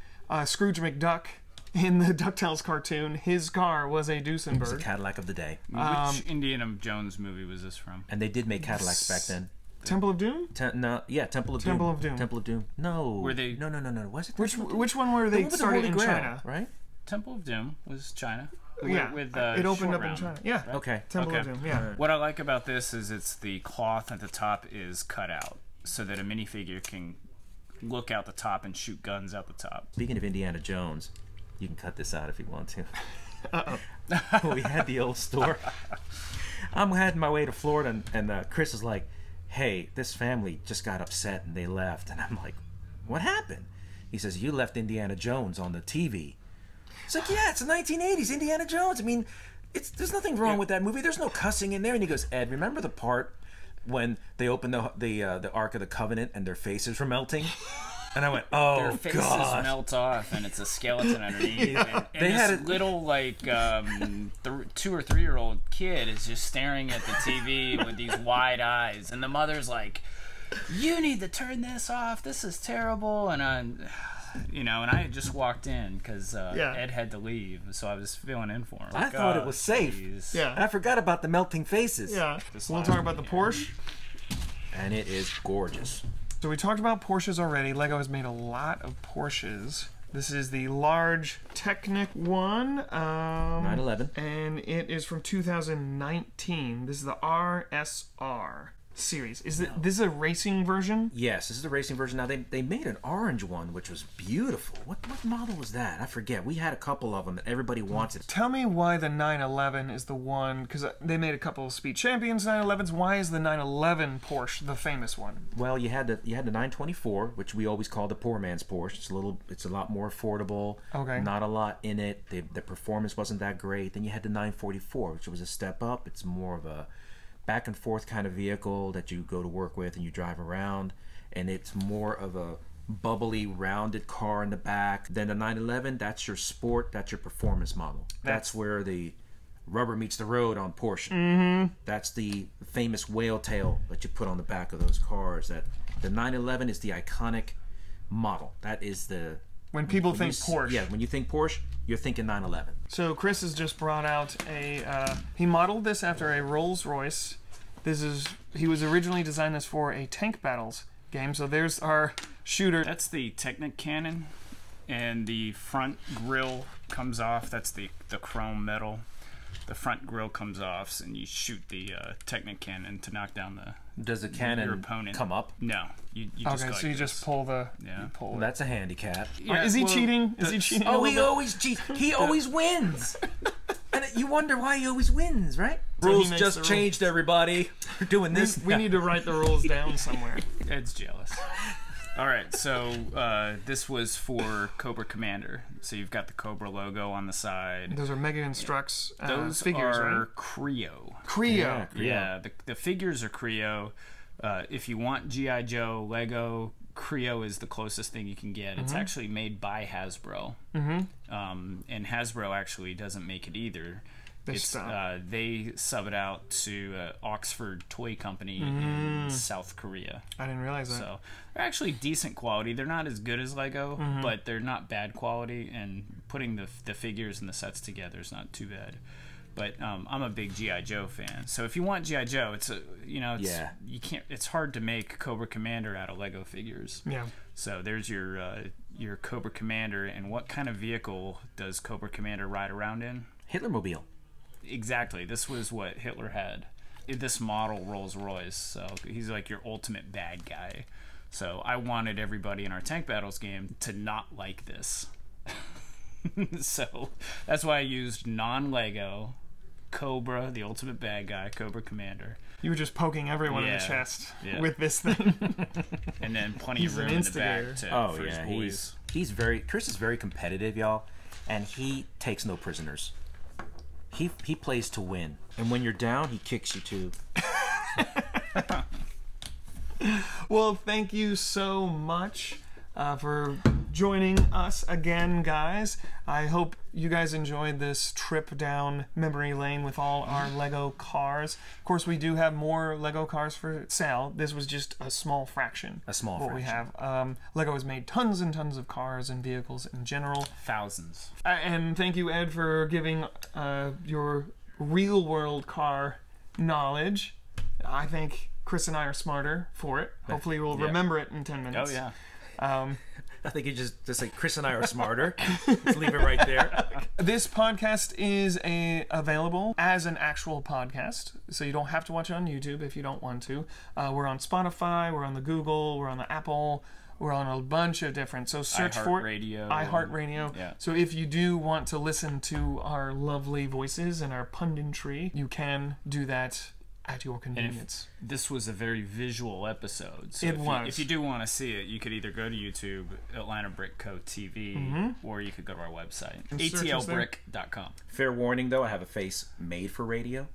Scrooge McDuck, in the DuckTales cartoon, his car was a Duesenberg. It was a Cadillac of the day. Which Indiana Jones movie was this from? And they did make Cadillacs back then. Temple of Doom? No, yeah, Temple of Doom. Temple of Doom. No. Were they? No. Was it? Which one were they started in China? Right? Temple of Doom was China. Yeah, with it opened Short up Round, in China. Yeah. right? Okay. Temple of Doom. Yeah. What I like about this is it's the cloth at the top is cut out so that a minifigure can look out the top and shoot guns out the top. Speaking of Indiana Jones, you can cut this out if you want to. We had the old store. I'm heading my way to Florida, and Chris is like, hey, this family just got upset and they left. And I'm like, what happened? He says, you left Indiana Jones on the TV. It's like, yeah, it's the 1980s, Indiana Jones. I mean, there's nothing wrong with that movie. There's no cussing in there. And he goes, Ed, remember the part when they opened the Ark of the Covenant and their faces were melting? And I went, oh, their faces melt off, and it's a skeleton underneath. And They this had little, like, 2 or 3 year old kid is just staring at the TV with these wide eyes. And the mother's like, you need to turn this off. This is terrible. And and I had just walked in because Ed had to leave, so I was filling in for him. I thought it was safe. Geez. Yeah. I forgot about the melting faces. Yeah. We'll talk about the Porsche. And it is gorgeous. So we talked about Porsches already. Lego has made a lot of Porsches. This is the large Technic one. 911. And it is from 2019. This is the RSR series. This is a racing version? Yes, this is the racing version. Now, they made an orange one, which was beautiful. What model was that? I forget. We had a couple of them that everybody wanted. Tell me why the 911 is the one, because they made a couple of Speed Champions 911s. Why is the 911 Porsche the famous one? Well, you had the 924, which we always call the poor man's Porsche. It's a lot more affordable. Okay. Not a lot in it. The performance wasn't that great. Then you had the 944, which was a step up. It's more of a back and forth kind of vehicle that you go to work with and you drive around, and it's more of a bubbly rounded car in the back. Then the 911, that's your sport, that's your performance model. That's where the rubber meets the road on Porsche. That's the famous whale tail that you put on the back of those cars. That the 911 is the iconic model. That is the When people think Porsche. Yeah, when you think Porsche, you're thinking 911. So Chris has just brought out he modeled this after a Rolls Royce. He was originally designed this for a Tank Battles game. So there's our shooter. That's the Technic cannon, and the front grille comes off. That's the chrome metal. The front grille comes off, and you shoot the Technic cannon to knock down Does the cannon your opponent. come up? No, you just go Okay, so like you this. just pull the. Yeah. You pull Well, it. that's a handicap. Yeah, Is he well, cheating? Is he cheating? Oh, a he little always cheats. He always wins. And you wonder why he always wins, right? So he Rules makes just the changed, everybody. We're doing this. bit? We need to write the rules down somewhere. Ed's jealous. All right, so this was for Cobra Commander. So you've got the Cobra logo on the side. Those are Mega Instructs Those figures, are right? Creo. Creo. Yeah, the figures are Creo. If you want G.I. Joe Lego, Creo is the closest thing you can get. It's actually made by Hasbro. And Hasbro actually doesn't make it either. They sub it out to Oxford Toy Company in South Korea. I didn't realize that. So they're actually decent quality. They're not as good as Lego, but they're not bad quality. And putting the figures and the sets together is not too bad. But I'm a big G.I. Joe fan. So if you want G.I. Joe, you can't. It's hard to make Cobra Commander out of Lego figures. Yeah. So there's your Cobra Commander. And what kind of vehicle does Cobra Commander ride around in? Hitlermobile. Exactly. This was what Hitler had. This model Rolls Royce. So he's like your ultimate bad guy. So I wanted everybody in our Tank Battles game to not like this. So that's why I used non-Lego Cobra, the ultimate bad guy, Cobra Commander. You were just poking everyone in the chest with this thing. And then plenty of room in the back for his boys. Chris is very competitive, y'all, and he takes no prisoners. He plays to win, and when you're down, he kicks you too. Well, thank you so much for joining us again, guys. I hope you guys enjoyed this trip down memory lane with all our Lego cars. Of course, we do have more Lego cars for sale. This was just a small fraction. We have. Lego has made tons and tons of cars and vehicles in general. Thousands. And thank you, Ed, for giving your real-world car knowledge. I think Chris and I are smarter for it. Hopefully we'll remember it in 10 minutes. Oh, yeah. I think you just like Chris and I are smarter. Let's leave it right there. This podcast is available as an actual podcast, so you don't have to watch it on YouTube if you don't want to. We're on Spotify, we're on the Google, we're on the Apple, we're on a bunch of different. So search for iHeartRadio. Yeah. So if you do want to listen to our lovely voices and our punditry, you can do that at your convenience. This was a very visual episode. So if you do want to see it, you could either go to YouTube, Atlanta Brick Co. TV, or you could go to our website, atlbrick.com. Fair warning, though, I have a face made for radio.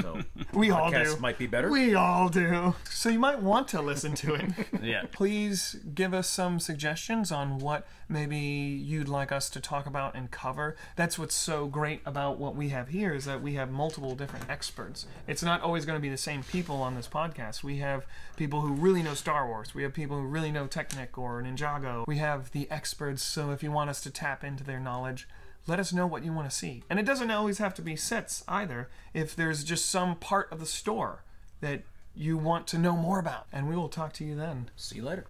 So We all podcasts do. might be better. We all do. So you might want to listen to it. Yeah. Please give us some suggestions on what maybe you'd like us to talk about and cover. That's what's so great about what we have here is that we have multiple different experts. It's not always going to be the same people on this podcast. We have people who really know Star Wars. We have people who really know Technic or Ninjago. We have the experts, so if you want us to tap into their knowledge, let us know what you want to see. And it doesn't always have to be sets either. If there's just some part of the store that you want to know more about, and we will talk to you then. See you later.